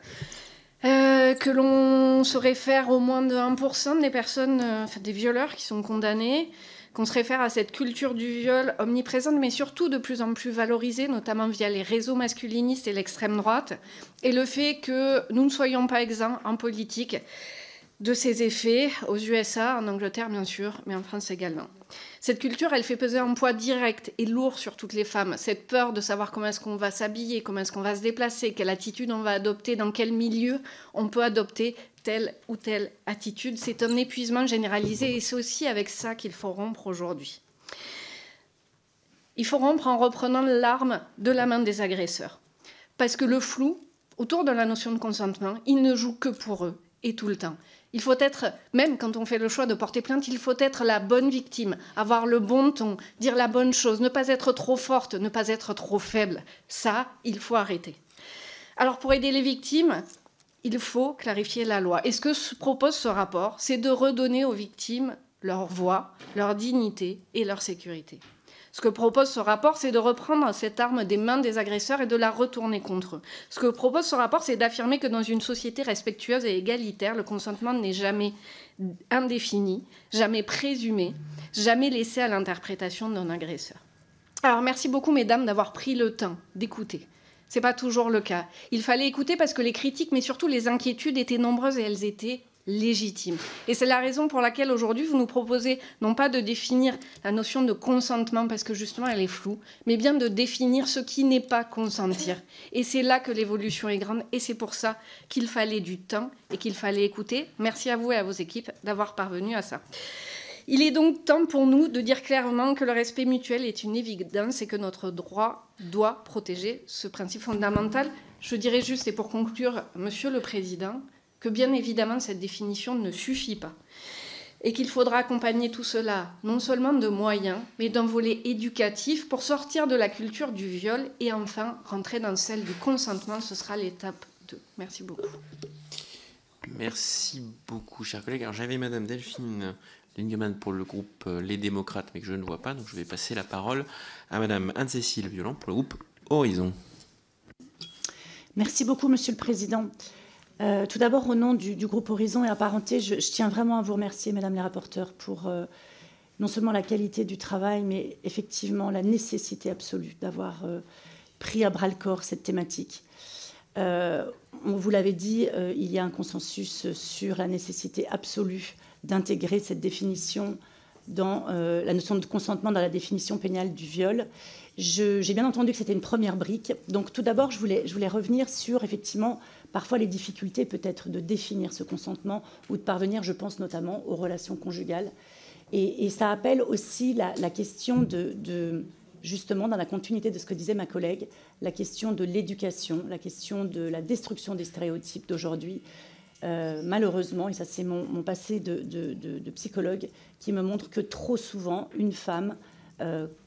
que l'on se réfère au moins de 1% des personnes, des violeurs qui sont condamnés, qu'on se réfère à cette culture du viol omniprésente, mais surtout de plus en plus valorisée, notamment via les réseaux masculinistes et l'extrême droite, et le fait que nous ne soyons pas exempts en politique de ces effets, aux USA, en Angleterre bien sûr, mais en France également. Cette culture, elle fait peser un poids direct et lourd sur toutes les femmes. Cette peur de savoir comment est-ce qu'on va s'habiller, comment est-ce qu'on va se déplacer, quelle attitude on va adopter, dans quel milieu on peut adopter telle ou telle attitude. C'est un épuisement généralisé et c'est aussi avec ça qu'il faut rompre aujourd'hui. Il faut rompre en reprenant l'arme de la main des agresseurs. parce que le flou autour de la notion de consentement, il ne joue que pour eux et tout le temps. Il faut être, même quand on fait le choix de porter plainte, il faut être la bonne victime, avoir le bon ton, dire la bonne chose, ne pas être trop forte, ne pas être trop faible. Ça, il faut arrêter. Alors pour aider les victimes, il faut clarifier la loi. Et ce que propose ce rapport, c'est de redonner aux victimes leur voix, leur dignité et leur sécurité. Ce que propose ce rapport, c'est de reprendre cette arme des mains des agresseurs et de la retourner contre eux. Ce que propose ce rapport, c'est d'affirmer que dans une société respectueuse et égalitaire, le consentement n'est jamais indéfini, jamais présumé, jamais laissé à l'interprétation d'un agresseur. Alors merci beaucoup, mesdames, d'avoir pris le temps d'écouter. Ce n'est pas toujours le cas. Il fallait écouter parce que les critiques, mais surtout les inquiétudes étaient nombreuses et elles étaient légitime. Et c'est la raison pour laquelle aujourd'hui vous nous proposez non pas de définir la notion de consentement parce que justement elle est floue, mais bien de définir ce qui n'est pas consentir. Et c'est là que l'évolution est grande et c'est pour ça qu'il fallait du temps et qu'il fallait écouter. Merci à vous et à vos équipes d'avoir parvenu à ça. Il est donc temps pour nous de dire clairement que le respect mutuel est une évidence et que notre droit doit protéger ce principe fondamental. Je dirais juste, et pour conclure, Monsieur le Président, que bien évidemment cette définition ne suffit pas et qu'il faudra accompagner tout cela non seulement de moyens, mais d'un volet éducatif pour sortir de la culture du viol et enfin rentrer dans celle du consentement. Ce sera l'étape 2. Merci beaucoup. Merci beaucoup, chers collègues. Alors j'avais Madame Delphine Lingemann pour le groupe Les Démocrates, mais que je ne vois pas, donc je vais passer la parole à Madame Anne-Cécile Violent pour le groupe Horizon. Merci beaucoup, Monsieur le Président. Tout d'abord, au nom du groupe Horizon et apparentés, je tiens vraiment à vous remercier, Mesdames les rapporteurs, pour non seulement la qualité du travail, mais effectivement la nécessité absolue d'avoir pris à bras-le-corps cette thématique. On vous l'avait dit, il y a un consensus sur la nécessité absolue d'intégrer cette définition dans la notion de consentement dans la définition pénale du viol. J'ai bien entendu que c'était une première brique. Donc tout d'abord, je voulais revenir sur effectivement parfois les difficultés peut-être de définir ce consentement ou de parvenir, je pense notamment aux relations conjugales. Et ça appelle aussi la question de justement dans la continuité de ce que disait ma collègue, la question de l'éducation, la question de la destruction des stéréotypes d'aujourd'hui. Malheureusement, et ça c'est mon passé de psychologue qui me montre que trop souvent une femme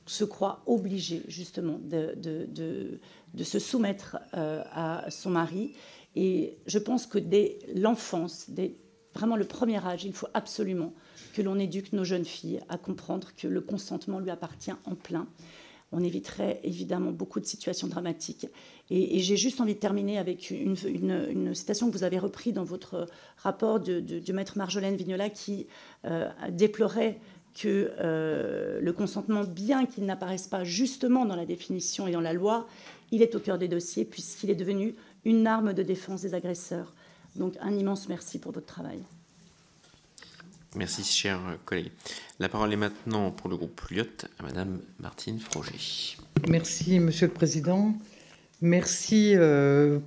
se croit obligée justement de se soumettre à son mari. Et je pense que dès l'enfance, dès vraiment le premier âge, il faut absolument que l'on éduque nos jeunes filles à comprendre que le consentement lui appartient en plein. On éviterait évidemment beaucoup de situations dramatiques. Et j'ai juste envie de terminer avec une citation que vous avez reprise dans votre rapport du maître Marjolaine Vignola qui déplorait que le consentement, bien qu'il n'apparaisse pas justement dans la définition et dans la loi, il est au cœur des dossiers puisqu'il est devenu une arme de défense des agresseurs. Donc un immense merci pour votre travail. Merci, chers collègues. La parole est maintenant pour le groupe Lyotte à Madame Martine Froger. Merci, Monsieur le Président. Merci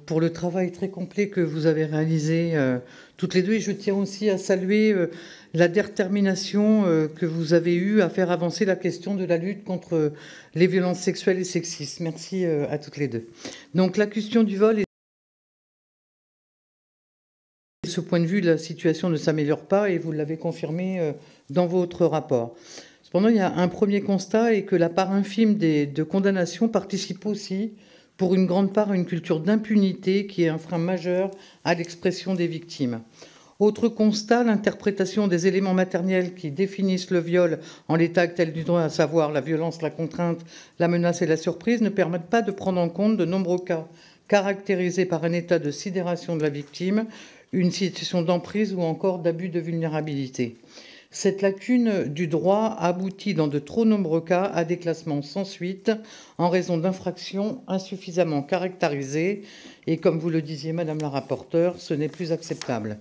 pour le travail très complet que vous avez réalisé toutes les deux. Et je tiens aussi à saluer la détermination que vous avez eue à faire avancer la question de la lutte contre les violences sexuelles et sexistes. Merci à toutes les deux. Donc la question du vol est... De ce point de vue, la situation ne s'améliore pas et vous l'avez confirmé dans votre rapport. Cependant, il y a un premier constat et que la part infime de condamnations participe aussi, pour une grande part, à une culture d'impunité qui est un frein majeur à l'expression des victimes. Autre constat, l'interprétation des éléments matériels qui définissent le viol en l'état actuel du droit, à savoir la violence, la contrainte, la menace et la surprise, ne permettent pas de prendre en compte de nombreux cas caractérisés par un état de sidération de la victime, une situation d'emprise ou encore d'abus de vulnérabilité. Cette lacune du droit aboutit dans de trop nombreux cas à des classements sans suite en raison d'infractions insuffisamment caractérisées et comme vous le disiez, Madame la rapporteure, ce n'est plus acceptable.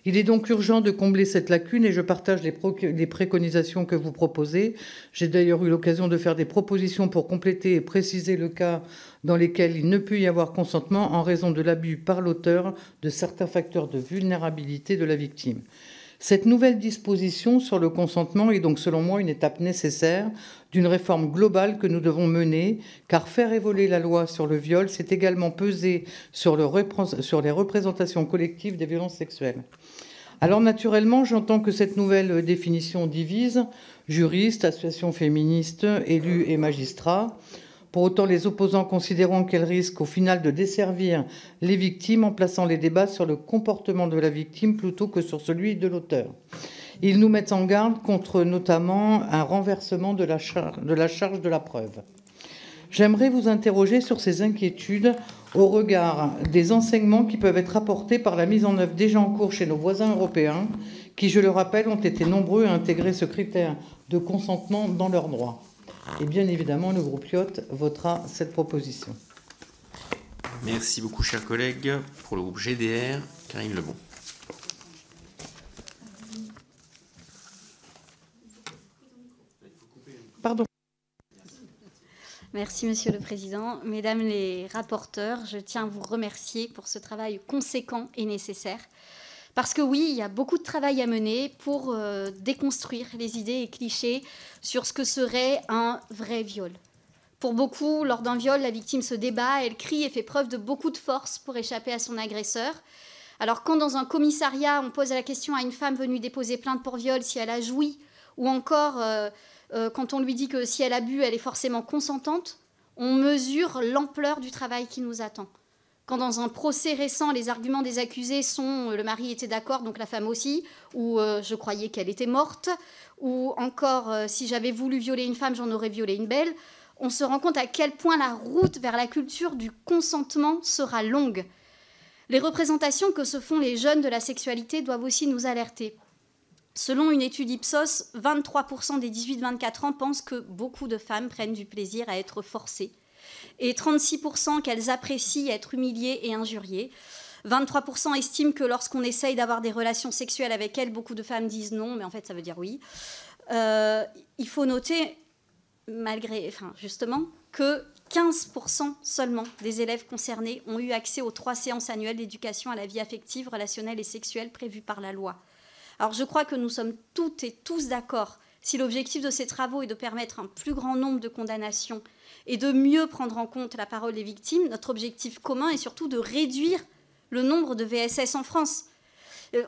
Il est donc urgent de combler cette lacune et je partage les préconisations que vous proposez. J'ai d'ailleurs eu l'occasion de faire des propositions pour compléter et préciser le cas dans lesquels il ne peut y avoir consentement en raison de l'abus par l'auteur de certains facteurs de vulnérabilité de la victime. Cette nouvelle disposition sur le consentement est donc selon moi une étape nécessaire d'une réforme globale que nous devons mener, car faire évoluer la loi sur le viol, c'est également peser sur les représentations collectives des violences sexuelles. Alors naturellement, j'entends que cette nouvelle définition divise juristes, associations féministes, élus et magistrats. Pour autant, les opposants considérant qu'elle risque au final de desservir les victimes en plaçant les débats sur le comportement de la victime plutôt que sur celui de l'auteur. Ils nous mettent en garde contre notamment un renversement de la charge de la preuve. J'aimerais vous interroger sur ces inquiétudes au regard des enseignements qui peuvent être apportés par la mise en œuvre déjà en cours chez nos voisins européens, qui, je le rappelle, ont été nombreux à intégrer ce critère de consentement dans leurs droits. Et bien évidemment, le groupe Lyotte votera cette proposition. Merci beaucoup, chers collègues. Pour le groupe GDR, Karine Lebon. Pardon. Merci, Monsieur le Président. Mesdames les rapporteurs, je tiens à vous remercier pour ce travail conséquent et nécessaire. Parce que oui, il y a beaucoup de travail à mener pour déconstruire les idées et clichés sur ce que serait un vrai viol. Pour beaucoup, lors d'un viol, la victime se débat, elle crie et fait preuve de beaucoup de force pour échapper à son agresseur. Alors quand dans un commissariat, on pose la question à une femme venue déposer plainte pour viol si elle a joui, ou encore quand on lui dit que si elle a bu, elle est forcément consentante, on mesure l'ampleur du travail qui nous attend. Quand dans un procès récent, les arguments des accusés sont « le mari était d'accord, donc la femme aussi » ou « je croyais qu'elle était morte » ou encore « si j'avais voulu violer une femme, j'en aurais violé une belle », on se rend compte à quel point la route vers la culture du consentement sera longue. Les représentations que se font les jeunes de la sexualité doivent aussi nous alerter. Selon une étude Ipsos, 23% des 18-24 ans pensent que beaucoup de femmes prennent du plaisir à être forcées et 36% qu'elles apprécient être humiliées et injuriées. 23% estiment que lorsqu'on essaye d'avoir des relations sexuelles avec elles, beaucoup de femmes disent non, mais en fait ça veut dire oui. Il faut noter, justement, que 15% seulement des élèves concernés ont eu accès aux 3 séances annuelles d'éducation à la vie affective, relationnelle et sexuelle prévues par la loi. Alors je crois que nous sommes toutes et tous d'accord. Si l'objectif de ces travaux est de permettre un plus grand nombre de condamnations et de mieux prendre en compte la parole des victimes, notre objectif commun est surtout de réduire le nombre de VSS en France.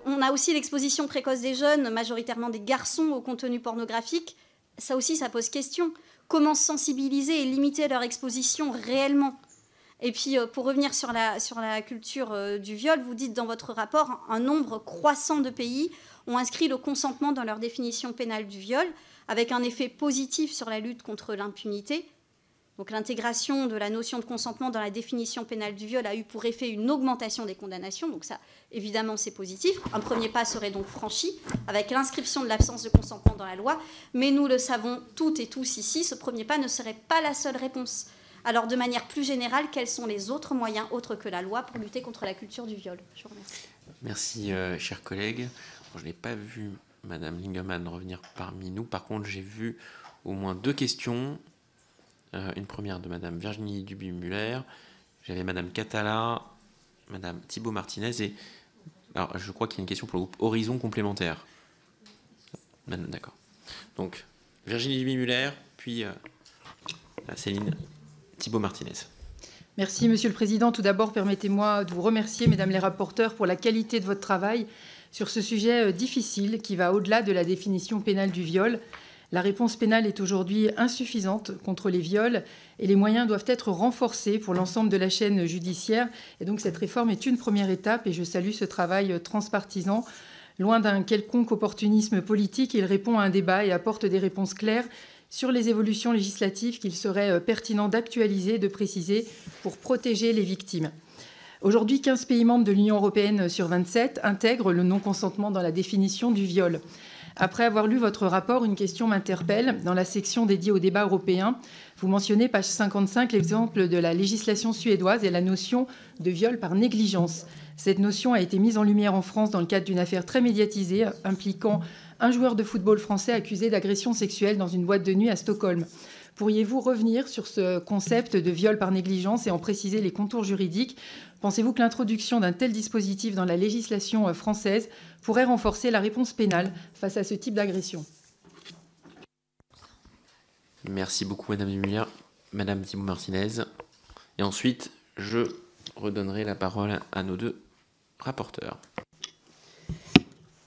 On a aussi l'exposition précoce des jeunes, majoritairement des garçons, au contenu pornographique. Ça aussi, ça pose question. Comment sensibiliser et limiter leur exposition réellement ? Et puis, pour revenir sur la culture du viol, vous dites dans votre rapport, un nombre croissant de pays ont inscrit le consentement dans leur définition pénale du viol, avec un effet positif sur la lutte contre l'impunité. Donc l'intégration de la notion de consentement dans la définition pénale du viol a eu pour effet une augmentation des condamnations. Donc ça, évidemment, c'est positif. Un premier pas serait donc franchi avec l'inscription de l'absence de consentement dans la loi. Mais nous le savons toutes et tous ici, ce premier pas ne serait pas la seule réponse. Alors, de manière plus générale, quels sont les autres moyens autres que la loi pour lutter contre la culture du viol ? Je vous remercie. Merci, chers collègues. Je n'ai pas vu Madame Lingemann revenir parmi nous. Par contre, j'ai vu au moins 2 questions. Une première de Madame Virginie Duby-Muller. J'avais Madame Catala, Madame Thibault Martinez et... Alors, je crois qu'il y a une question pour le groupe Horizon complémentaire. D'accord. Donc, Virginie Duby-Muller, puis Céline Thibault Martinez. Merci, Monsieur le Président. Tout d'abord, permettez-moi de vous remercier, Mesdames les rapporteurs, pour la qualité de votre travail sur ce sujet difficile qui va au-delà de la définition pénale du viol. La réponse pénale est aujourd'hui insuffisante contre les viols et les moyens doivent être renforcés pour l'ensemble de la chaîne judiciaire. Et donc cette réforme est une première étape et je salue ce travail transpartisan. Loin d'un quelconque opportunisme politique, il répond à un débat et apporte des réponses claires sur les évolutions législatives qu'il serait pertinent d'actualiser et de préciser pour protéger les victimes. Aujourd'hui, 15 pays membres de l'Union européenne sur 27 intègrent le non-consentement dans la définition du viol. Après avoir lu votre rapport, une question m'interpelle. Dans la section dédiée au débat européen, vous mentionnez, page 55, l'exemple de la législation suédoise et la notion de viol par négligence. Cette notion a été mise en lumière en France dans le cadre d'une affaire très médiatisée impliquant un joueur de football français accusé d'agression sexuelle dans une boîte de nuit à Stockholm. Pourriez-vous revenir sur ce concept de viol par négligence et en préciser les contours juridiques? Pensez-vous que l'introduction d'un tel dispositif dans la législation française pourrait renforcer la réponse pénale face à ce type d'agression? Merci beaucoup, Madame Dumilier. Madame Thibault-Martinez. Et ensuite, je redonnerai la parole à nos deux rapporteurs.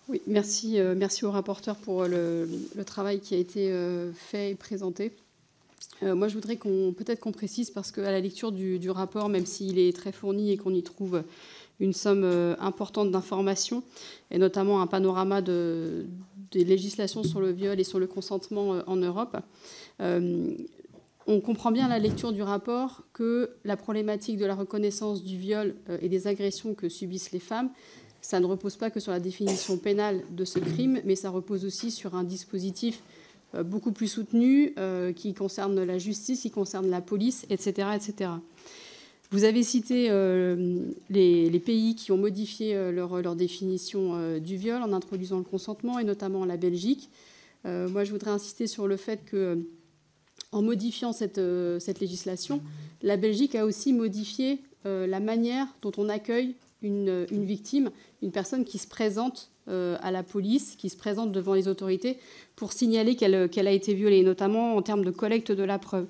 Oui, merci au rapporteur pour le travail qui a été fait et présenté. Moi, je voudrais peut-être qu'on précise, parce qu'à la lecture du rapport, même s'il est très fourni et qu'on y trouve une somme importante d'informations, et notamment un panorama des législations sur le viol et sur le consentement en Europe, on comprend bien à la lecture du rapport que la problématique de la reconnaissance du viol et des agressions que subissent les femmes, ça ne repose pas que sur la définition pénale de ce crime, mais ça repose aussi sur un dispositif beaucoup plus soutenu qui concerne la justice, qui concerne la police, etc. etc. Vous avez cité les pays qui ont modifié leur définition du viol en introduisant le consentement, et notamment la Belgique. Moi, je voudrais insister sur le fait que, en modifiant cette législation, la Belgique a aussi modifié la manière dont on accueille une victime, une personne qui se présente à la police, qui se présente devant les autorités pour signaler qu'elle a été violée, notamment en termes de collecte de la preuve.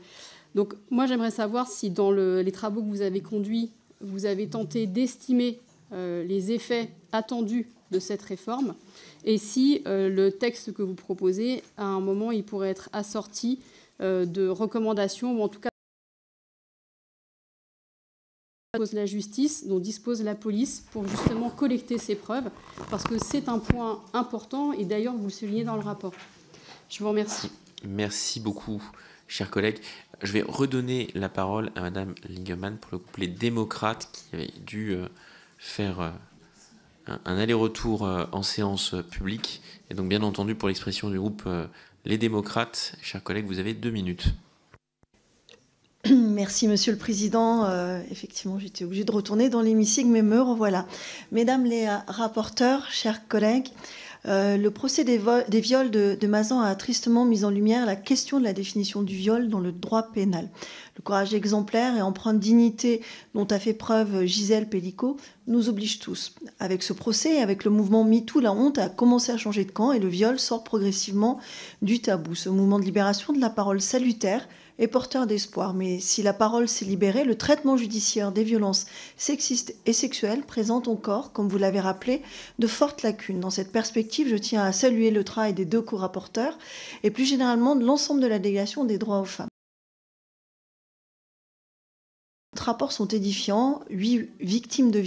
Donc moi, j'aimerais savoir si dans les travaux que vous avez conduits, vous avez tenté d'estimer les effets attendus de cette réforme, et si le texte que vous proposez, à un moment, il pourrait être assorti de recommandations, ou en tout cas dispose la justice, dont dispose la police, pour justement collecter ces preuves, parce que c'est un point important, et d'ailleurs vous le soulignez dans le rapport. Je vous remercie. Merci beaucoup, chers collègues. Je vais redonner la parole à Madame Lingemann pour le groupe Les Démocrates, qui avait dû faire un aller-retour en séance publique. Et donc, bien entendu, pour l'expression du groupe Les Démocrates, chers collègues, vous avez 2 minutes. Merci, Monsieur le Président. Effectivement, j'étais obligée de retourner dans l'hémicycle, mais me revoilà. Mesdames les rapporteurs, chers collègues, le procès des viols de Mazan a tristement mis en lumière la question de la définition du viol dans le droit pénal. Le courage exemplaire et empreinte de dignité dont a fait preuve Gisèle Pellicot nous oblige tous. Avec ce procès et avec le mouvement MeToo, la honte a commencé à changer de camp et le viol sort progressivement du tabou. Ce mouvement de libération de la parole salutaire est porteur d'espoir. Mais si la parole s'est libérée, le traitement judiciaire des violences sexistes et sexuelles présente encore, comme vous l'avez rappelé, de fortes lacunes. Dans cette perspective, je tiens à saluer le travail des 2 co-rapporteurs et plus généralement de l'ensemble de la délégation des droits aux femmes. Les rapports sont édifiants. 8 victimes de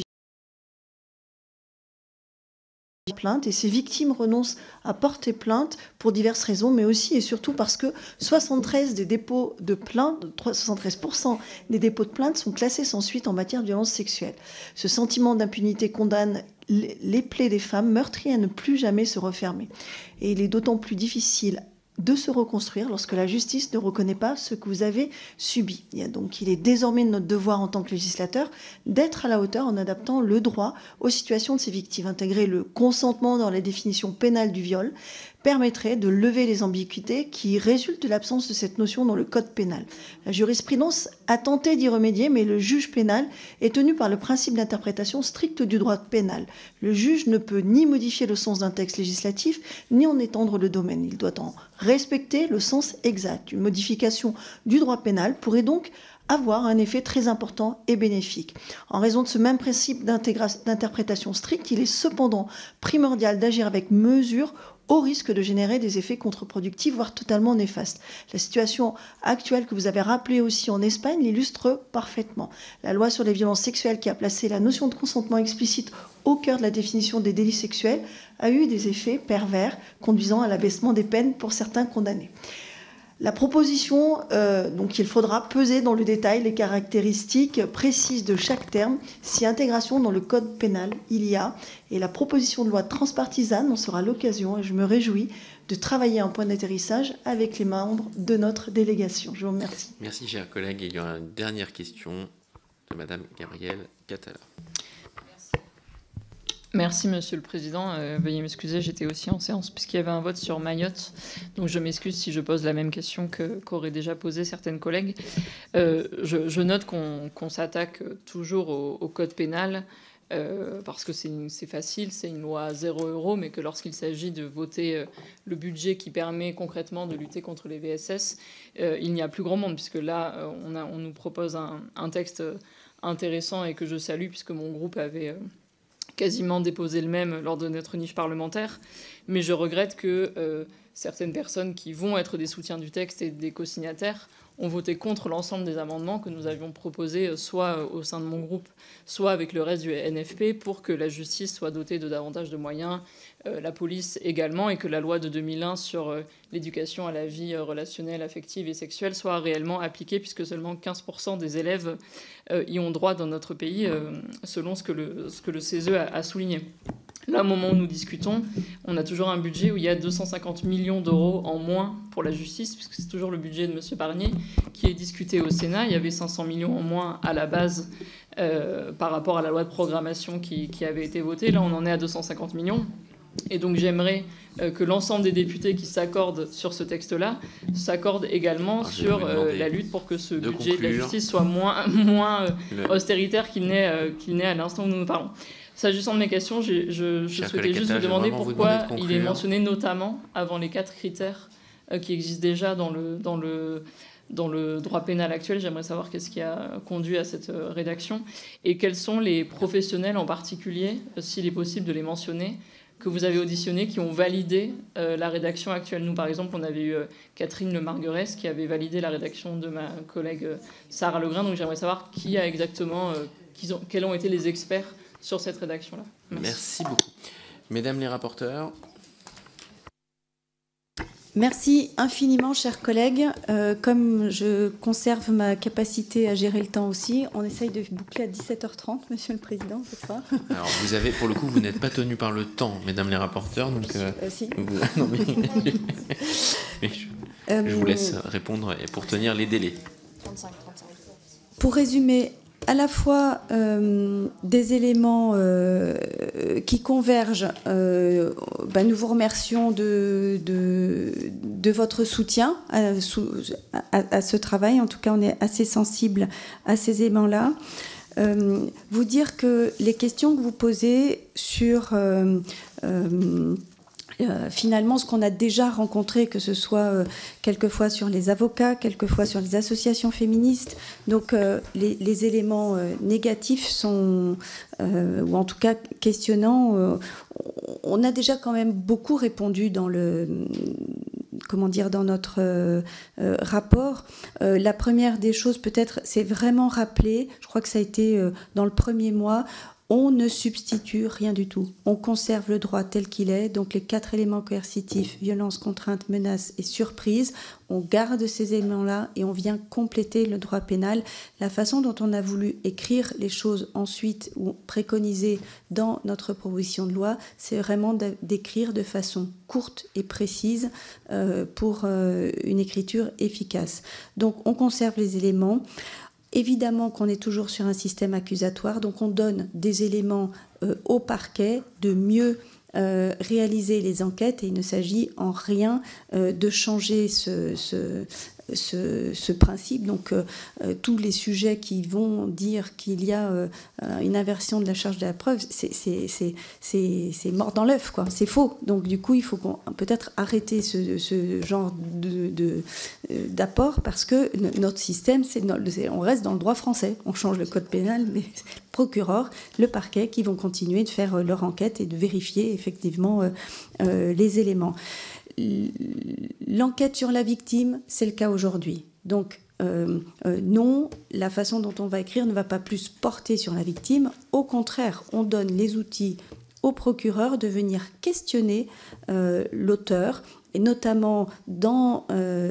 plainte, et ces victimes renoncent à porter plainte pour diverses raisons, mais aussi et surtout parce que 73% des dépôts de plainte sont classés sans suite en matière de violence sexuelle. Ce sentiment d'impunité condamne les plaies des femmes meurtrières à ne plus jamais se refermer. Et il est d'autant plus difficile de se reconstruire lorsque la justice ne reconnaît pas ce que vous avez subi. Il est désormais de notre devoir en tant que législateur d'être à la hauteur en adaptant le droit aux situations de ces victimes. Intégrer le consentement dans la définition pénale du viol permettrait de lever les ambiguïtés qui résultent de l'absence de cette notion dans le code pénal. La jurisprudence a tenté d'y remédier, mais le juge pénal est tenu par le principe d'interprétation stricte du droit pénal. Le juge ne peut ni modifier le sens d'un texte législatif, ni en étendre le domaine. Il doit en respecter le sens exact. Une modification du droit pénal pourrait donc avoir un effet très important et bénéfique. En raison de ce même principe d'interprétation stricte, il est cependant primordial d'agir avec mesure au risque de générer des effets contre-productifs, voire totalement néfastes. La situation actuelle que vous avez rappelée aussi en Espagne l'illustre parfaitement. La loi sur les violences sexuelles, qui a placé la notion de consentement explicite au cœur de la définition des délits sexuels, a eu des effets pervers conduisant à l'abaissement des peines pour certains condamnés. La proposition, donc il faudra peser dans le détail les caractéristiques précises de chaque terme, si intégration dans le code pénal il y a, et la proposition de loi transpartisane en sera l'occasion, et je me réjouis de travailler un point d'atterrissage avec les membres de notre délégation. Je vous remercie. Merci, chers collègues. Il y aura une dernière question de Madame Gabrielle Catala. Merci Monsieur le Président. Veuillez m'excuser, j'étais aussi en séance puisqu'il y avait un vote sur Mayotte. Donc je m'excuse si je pose la même question qu'auraient déjà posé certaines collègues. Je note qu'on s'attaque toujours au code pénal parce que c'est facile, c'est une loi à 0 €, mais que lorsqu'il s'agit de voter le budget qui permet concrètement de lutter contre les VSS, il n'y a plus grand monde puisque là, on nous propose un texte intéressant et que je salue puisque mon groupe avait quasiment déposé le même lors de notre niche parlementaire, mais je regrette que certaines personnes qui vont être des soutiens du texte et des co-signataires ont voté contre l'ensemble des amendements que nous avions proposés, soit au sein de mon groupe, soit avec le reste du NFP, pour que la justice soit dotée de davantage de moyens, la police également, et que la loi de 2001 sur l'éducation à la vie relationnelle, affective et sexuelle soit réellement appliquée, puisque seulement 15% des élèves y ont droit dans notre pays, selon ce que le CESE a souligné. Là, au moment où nous discutons, on a toujours un budget où il y a 250 millions d'euros en moins pour la justice, puisque c'est toujours le budget de M. Barnier qui est discuté au Sénat. Il y avait 500 millions en moins à la base par rapport à la loi de programmation qui avait été votée. Là, on en est à 250 millions. Et donc j'aimerais que l'ensemble des députés qui s'accordent sur ce texte-là s'accordent également sur la lutte pour que ce budget de la justice soit moins austéritaire qu'il n'est à l'instant où nous parlons. S'agissant de mes questions, je souhaitais juste vous demander pourquoi il est mentionné notamment avant les 4 critères qui existent déjà dans le droit pénal actuel. J'aimerais savoir qu'est-ce qui a conduit à cette rédaction et quels sont les professionnels en particulier, s'il est possible de les mentionner, que vous avez auditionnés, qui ont validé la rédaction actuelle. Nous, par exemple, on avait eu Catherine Le Marguerès qui avait validé la rédaction de ma collègue Sarah Legrain. Donc j'aimerais savoir qui a exactement, quels ont été les experts sur cette rédaction-là. Merci beaucoup. Mesdames les rapporteurs. Merci infiniment, chers collègues. Comme je conserve ma capacité à gérer le temps aussi, on essaye de boucler à 17h30, Monsieur le Président, cette fois. Alors, vous avez, pour le coup, vous n'êtes pas tenus par le temps, mesdames les rapporteurs. Donc, si. Non, mais je vous laisse répondre et pour tenir les délais. 35. Pour résumer, à la fois des éléments qui convergent. Nous vous remercions de votre soutien à ce travail. En tout cas, on est assez sensible à ces éléments-là. Vous dire que les questions que vous posez sur finalement ce qu'on a déjà rencontré, que ce soit quelquefois sur les avocats, quelquefois sur les associations féministes. Donc les éléments négatifs sont, ou en tout cas questionnants, on a déjà quand même beaucoup répondu dans dans notre rapport. La première des choses peut-être, c'est vraiment rappeler, je crois que ça a été dans le premier mois, on ne substitue rien du tout. On conserve le droit tel qu'il est. Donc les 4 éléments coercitifs, violence, contrainte, menace et surprise, on garde ces éléments-là et on vient compléter le droit pénal. La façon dont on a voulu écrire les choses ensuite ou préconiser dans notre proposition de loi, c'est vraiment d'écrire de façon courte et précise pour une écriture efficace. Donc on conserve les éléments. Évidemment qu'on est toujours sur un système accusatoire, donc on donne des éléments au parquet de mieux réaliser les enquêtes et il ne s'agit en rien de changer ce principe. Donc tous les sujets qui vont dire qu'il y a une inversion de la charge de la preuve, c'est mort dans l'œuf, quoi. C'est faux. Donc du coup, il faut peut-être arrêter ce genre d'apport parce que notre système, on reste dans le droit français. On change le code pénal, mais c'est le procureur, le parquet qui vont continuer de faire leur enquête et de vérifier effectivement les éléments. L'enquête sur la victime, c'est le cas aujourd'hui. Donc, non, la façon dont on va écrire ne va pas plus porter sur la victime. Au contraire, on donne les outils au procureur de venir questionner l'auteur, et notamment dans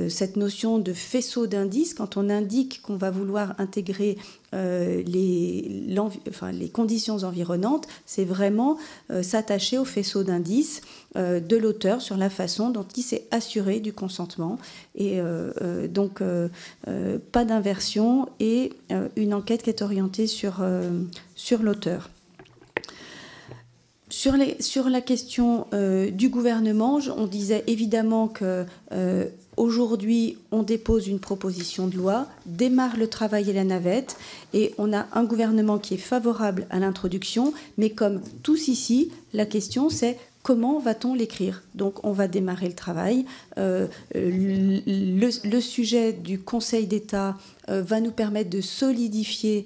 cette notion de faisceau d'indices, quand on indique qu'on va vouloir intégrer les conditions environnantes, c'est vraiment s'attacher au faisceau d'indices de l'auteur sur la façon dont il s'est assuré du consentement. Et donc, pas d'inversion et une enquête qui est orientée sur l'auteur. Sur la question du gouvernement, on disait évidemment que aujourd'hui, on dépose une proposition de loi, démarre le travail et la navette, et on a un gouvernement qui est favorable à l'introduction, mais comme tous ici, la question c'est comment va-t-on l'écrire? Donc on va démarrer le travail. Le sujet du Conseil d'État va nous permettre de solidifier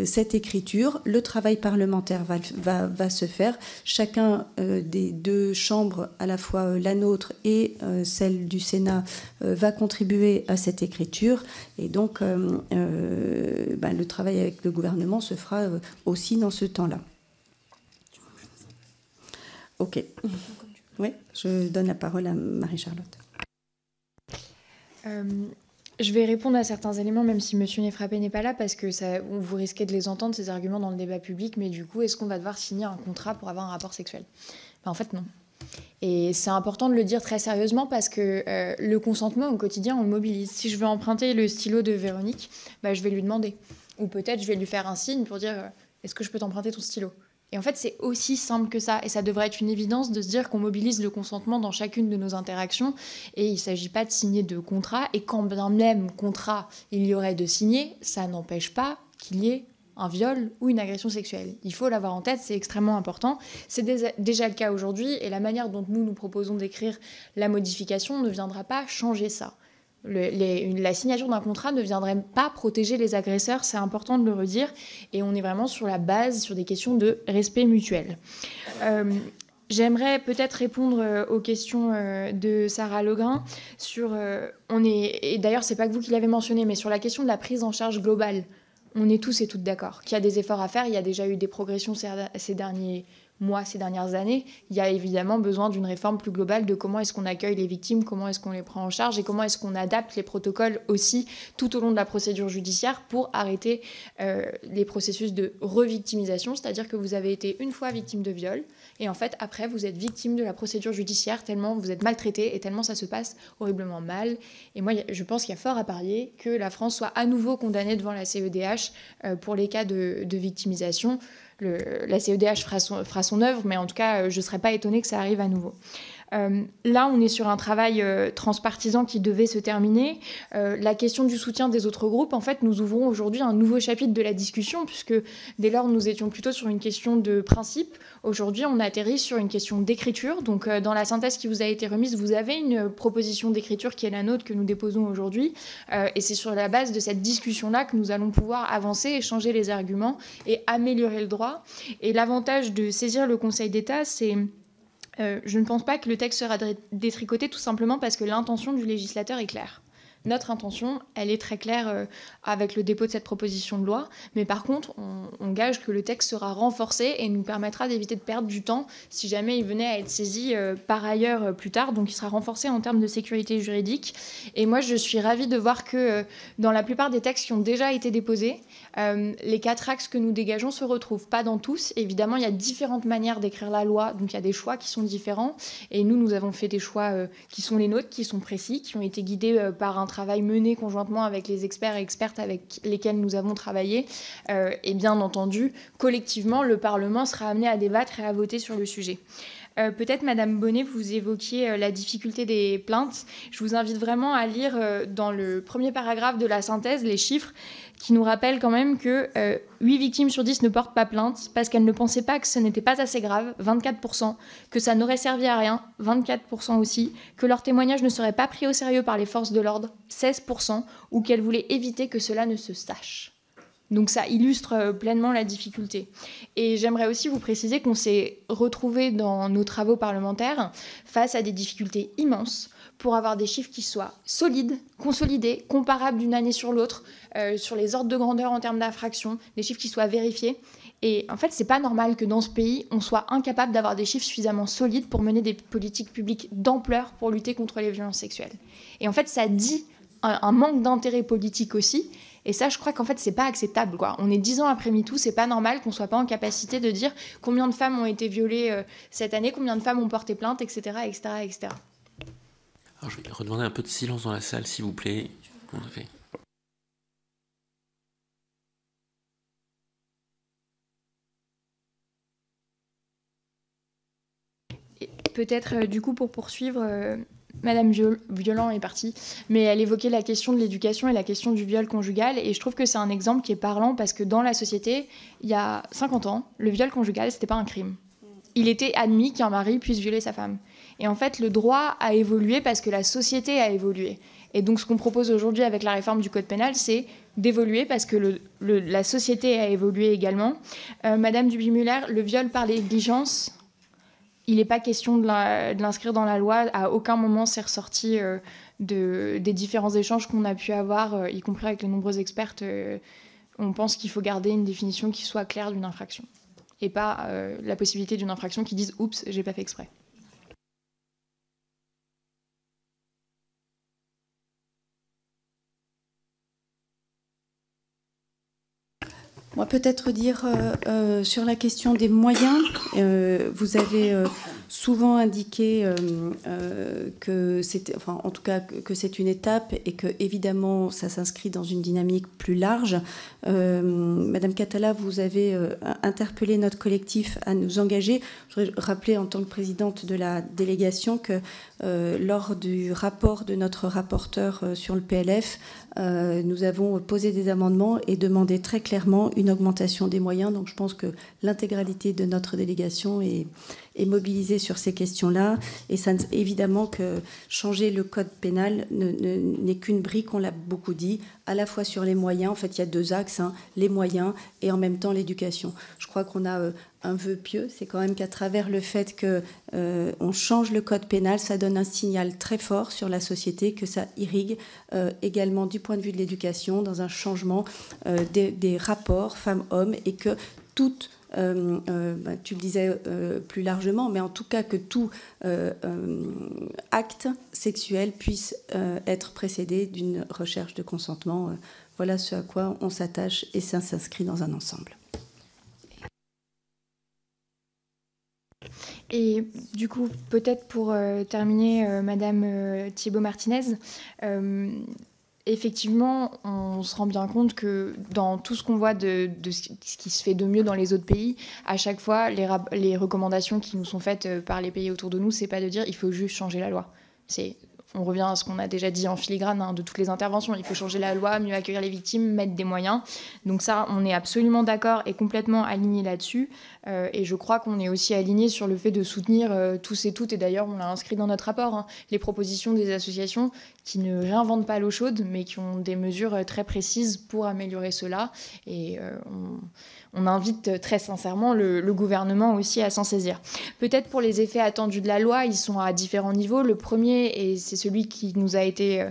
cette écriture. Le travail parlementaire va se faire. Chacun des deux chambres, à la fois la nôtre et celle du Sénat, va contribuer à cette écriture. Et donc le travail avec le gouvernement se fera aussi dans ce temps-là. Ok. Oui, je donne la parole à Marie-Charlotte. Je vais répondre à certains éléments, même si M. Néfrappé n'est pas là, parce que vous risquez de les entendre, ces arguments, dans le débat public. Mais du coup, est-ce qu'on va devoir signer un contrat pour avoir un rapport sexuel? En fait, non. Et c'est important de le dire très sérieusement, parce que le consentement, au quotidien, on le mobilise. Si je veux emprunter le stylo de Véronique, je vais lui demander. Ou peut-être je vais lui faire un signe pour dire est-ce que je peux t'emprunter ton stylo? Et en fait, c'est aussi simple que ça. Et ça devrait être une évidence de se dire qu'on mobilise le consentement dans chacune de nos interactions. Et il ne s'agit pas de signer de contrat. Et quand bien même contrat il y aurait de signer, ça n'empêche pas qu'il y ait un viol ou une agression sexuelle. Il faut l'avoir en tête, c'est extrêmement important. C'est déjà le cas aujourd'hui. Et la manière dont nous proposons d'écrire la modification ne viendra pas changer ça. La signature d'un contrat ne viendrait pas protéger les agresseurs, c'est important de le redire, et on est vraiment sur la base, sur des questions de respect mutuel. J'aimerais peut-être répondre aux questions de Sarah Legrain sur, et d'ailleurs c'est pas que vous qui l'avez mentionné, mais sur la question de la prise en charge globale, on est tous et toutes d'accord qu'il y a des efforts à faire, il y a déjà eu des progressions ces derniers mois, ces dernières années. Il y a évidemment besoin d'une réforme plus globale de comment est-ce qu'on accueille les victimes, comment est-ce qu'on les prend en charge et comment est-ce qu'on adapte les protocoles aussi tout au long de la procédure judiciaire pour arrêter les processus de revictimisation, c'est-à-dire que vous avez été une fois victime de viol et en fait après vous êtes victime de la procédure judiciaire tellement vous êtes maltraité et tellement ça se passe horriblement mal. Et moi je pense qu'il y a fort à parier que la France soit à nouveau condamnée devant la CEDH pour les cas de victimisation. La CEDH fera son œuvre, mais en tout cas, je ne serais pas étonnée que ça arrive à nouveau. Là, on est sur un travail transpartisan qui devait se terminer. La question du soutien des autres groupes, en fait, nous ouvrons aujourd'hui un nouveau chapitre de la discussion, puisque dès lors, nous étions plutôt sur une question de principe. Aujourd'hui, on atterrit sur une question d'écriture. Donc, dans la synthèse qui vous a été remise, vous avez une proposition d'écriture qui est la nôtre que nous déposons aujourd'hui. Et c'est sur la base de cette discussion-là que nous allons pouvoir avancer, échanger les arguments et améliorer le droit. Et l'avantage de saisir le Conseil d'État, c'est... je ne pense pas que le texte sera détricoté tout simplement parce que l'intention du législateur est claire. Notre intention, elle est très claire avec le dépôt de cette proposition de loi, mais par contre, on gage que le texte sera renforcé et nous permettra d'éviter de perdre du temps si jamais il venait à être saisi par ailleurs plus tard. Donc il sera renforcé en termes de sécurité juridique. Et moi, je suis ravie de voir que dans la plupart des textes qui ont déjà été déposés, les 4 axes que nous dégageons se retrouvent. Pas dans tous. Évidemment, il y a différentes manières d'écrire la loi, donc il y a des choix qui sont différents. Et nous avons fait des choix qui sont les nôtres, qui sont précis, qui ont été guidés par un travail mené conjointement avec les experts et expertes avec lesquels nous avons travaillé. Et bien entendu, collectivement, le Parlement sera amené à débattre et à voter sur le sujet. Peut-être, Madame Bonnet, vous évoquiez la difficulté des plaintes. Je vous invite vraiment à lire dans le premier paragraphe de la synthèse les chiffres qui nous rappellent quand même que 8 victimes sur 10 ne portent pas plainte parce qu'elles ne pensaient pas que ce n'était pas assez grave, 24%, que ça n'aurait servi à rien, 24% aussi, que leur témoignage ne serait pas pris au sérieux par les forces de l'ordre, 16%, ou qu'elles voulaient éviter que cela ne se sache. Donc ça illustre pleinement la difficulté. Et j'aimerais aussi vous préciser qu'on s'est retrouvés dans nos travaux parlementaires face à des difficultés immenses pour avoir des chiffres qui soient solides, consolidés, comparables d'une année sur l'autre, sur les ordres de grandeur en termes d'infraction, des chiffres qui soient vérifiés. Et en fait, c'est pas normal que dans ce pays, on soit incapable d'avoir des chiffres suffisamment solides pour mener des politiques publiques d'ampleur pour lutter contre les violences sexuelles. Et en fait, ça dit un manque d'intérêt politique aussi. Et ça, je crois qu'en fait, c'est pas acceptable, quoi. On est 10 ans après MeToo, c'est pas normal qu'on soit pas en capacité de dire combien de femmes ont été violées cette année, combien de femmes ont porté plainte, etc., etc., etc. Alors, je vais redemander un peu de silence dans la salle, s'il vous plaît. peut-être du coup pour poursuivre, Madame Violent est partie, mais elle évoquait la question de l'éducation et la question du viol conjugal, et je trouve que c'est un exemple qui est parlant parce que dans la société, il y a 50 ans, le viol conjugal, c'était pas un crime. Il était admis qu'un mari puisse violer sa femme. Et en fait, le droit a évolué parce que la société a évolué. Et donc, ce qu'on propose aujourd'hui avec la réforme du Code pénal, c'est d'évoluer parce que la société a évolué également. Madame Duby-Muller, le viol par négligence, il n'est pas question de l'inscrire dans la loi. À aucun moment, c'est ressorti des différents échanges qu'on a pu avoir, y compris avec les nombreuses expertes. On pense qu'il faut garder une définition qui soit claire d'une infraction et pas la possibilité d'une infraction qui dise « Oups, j'ai pas fait exprès ». Moi, peut-être dire sur la question des moyens, vous avez souvent indiqué que c'était, enfin, en tout cas, que c'est une étape et que évidemment, ça s'inscrit dans une dynamique plus large. Madame Catala, vous avez interpellé notre collectif à nous engager. Je voudrais rappeler en tant que présidente de la délégation que lors du rapport de notre rapporteur sur le PLF, nous avons posé des amendements et demandé très clairement une augmentation des moyens. Donc je pense que l'intégralité de notre délégation est mobilisée sur ces questions-là. Et ça, évidemment que changer le code pénal n'est qu'une brique, on l'a beaucoup dit, à la fois sur les moyens. En fait, il y a deux axes, hein, les moyens et en même temps l'éducation. Je crois qu'on a un vœu pieux, c'est quand même qu'à travers le fait qu'on change le code pénal, ça donne un signal très fort sur la société, que ça irrigue également du point de vue de l'éducation dans un changement des rapports femmes-hommes et que toutes, tu le disais plus largement, mais en tout cas que tout acte sexuel puisse être précédé d'une recherche de consentement. Voilà ce à quoi on s'attache et ça s'inscrit dans un ensemble. Et du coup, peut-être pour terminer, Madame Thibault-Martinez, effectivement, on se rend bien compte que dans tout ce qu'on voit de ce qui se fait de mieux dans les autres pays, à chaque fois, les recommandations qui nous sont faites par les pays autour de nous, c'est pas de dire il faut juste changer la loi. On revient à ce qu'on a déjà dit en filigrane de toutes les interventions. Il faut changer la loi, mieux accueillir les victimes, mettre des moyens. Donc ça, on est absolument d'accord et complètement aligné là-dessus. Et je crois qu'on est aussi aligné sur le fait de soutenir tous et toutes, et d'ailleurs on l'a inscrit dans notre rapport, les propositions des associations qui ne réinventent pas l'eau chaude, mais qui ont des mesures très précises pour améliorer cela. Et on invite très sincèrement le gouvernement aussi à s'en saisir. Peut-être pour les effets attendus de la loi, ils sont à différents niveaux. Le premier, et c'est celui qui nous a été,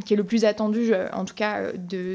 qui est le plus attendu, en tout cas de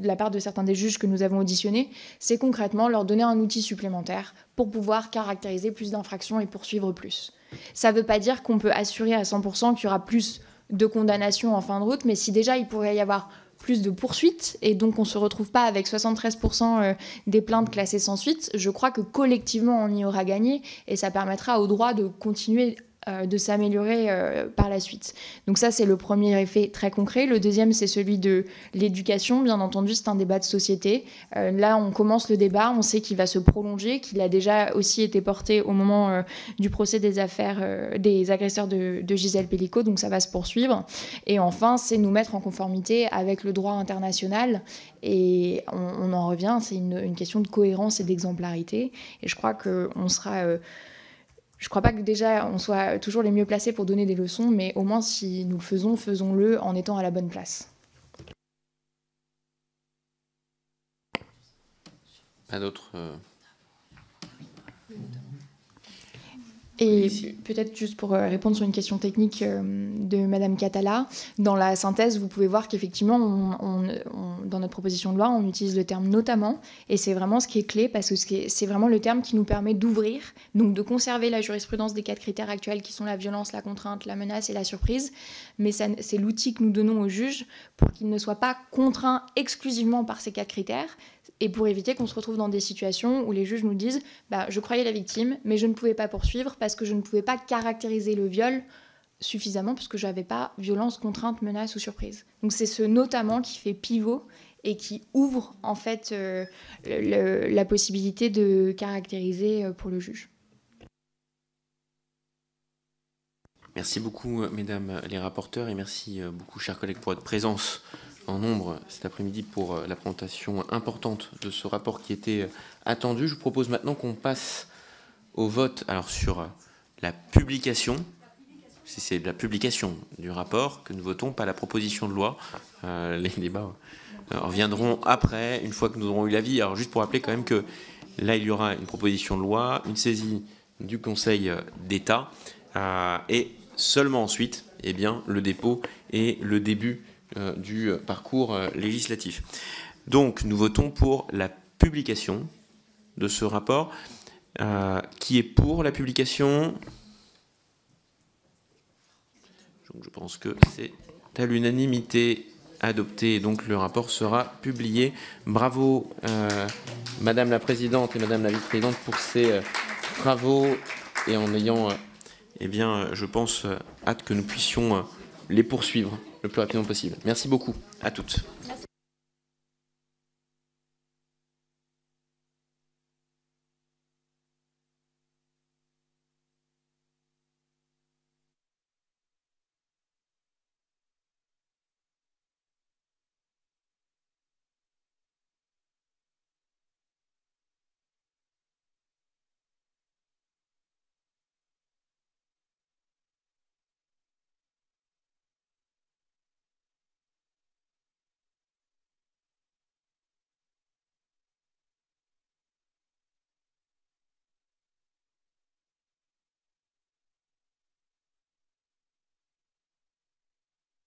la part de certains des juges que nous avons auditionnés, c'est concrètement leur donner un outil supplémentaire pour pouvoir caractériser plus d'infractions et poursuivre plus. Ça ne veut pas dire qu'on peut assurer à 100% qu'il y aura plus de condamnations en fin de route, mais si déjà il pourrait y avoir plus de poursuites, et donc on ne se retrouve pas avec 73% des plaintes classées sans suite, je crois que collectivement on y aura gagné, et ça permettra au droit de continuer de s'améliorer par la suite. Donc ça, c'est le premier effet très concret. Le deuxième, c'est celui de l'éducation. Bien entendu, c'est un débat de société. Là, on commence le débat, on sait qu'il va se prolonger, qu'il a déjà aussi été porté au moment du procès des affaires des agresseurs de Gisèle Pelicot, donc ça va se poursuivre. Et enfin, c'est nous mettre en conformité avec le droit international. Et on en revient, c'est une question de cohérence et d'exemplarité. Et je crois qu'on sera... Je ne crois pas que déjà on soit toujours les mieux placés pour donner des leçons, mais au moins si nous le faisons, faisons-le en étant à la bonne place. Pas d'autres... Et peut-être juste pour répondre sur une question technique de Madame Catala, dans la synthèse, vous pouvez voir qu'effectivement, dans notre proposition de loi, on utilise le terme « notamment », et c'est vraiment ce qui est clé, parce que c'est vraiment le terme qui nous permet d'ouvrir, donc de conserver la jurisprudence des 4 critères actuels qui sont la violence, la contrainte, la menace et la surprise, mais c'est l'outil que nous donnons aux juges pour qu'ils ne soient pas contraints exclusivement par ces 4 critères, et pour éviter qu'on se retrouve dans des situations où les juges nous disent je croyais la victime, mais je ne pouvais pas poursuivre parce que je ne pouvais pas caractériser le viol suffisamment parce que je n'avais pas violence, contrainte, menace ou surprise. Donc c'est ce notamment qui fait pivot et qui ouvre en fait la possibilité de caractériser pour le juge. Merci beaucoup, mesdames les rapporteurs, et merci beaucoup, chers collègues, pour votre présence en nombre cet après-midi pour la présentation importante de ce rapport qui était attendu. Je vous propose maintenant qu'on passe au vote alors sur la publication. Si c'est de la publication du rapport que nous votons, pas la proposition de loi. Les débats reviendront après, une fois que nous aurons eu l'avis. Alors juste pour rappeler quand même que là, il y aura une proposition de loi, une saisie du Conseil d'État, et seulement ensuite, eh bien, le dépôt et le début du parcours législatif. Donc, nous votons pour la publication de ce rapport. Qui est pour la publication? Donc, je pense que c'est à l'unanimité adopté. Donc, le rapport sera publié. Bravo, Madame la Présidente et Madame la Vice-Présidente, pour ces travaux, et en ayant, eh bien, je pense, hâte que nous puissions les poursuivre le plus rapidement possible. Merci beaucoup à toutes.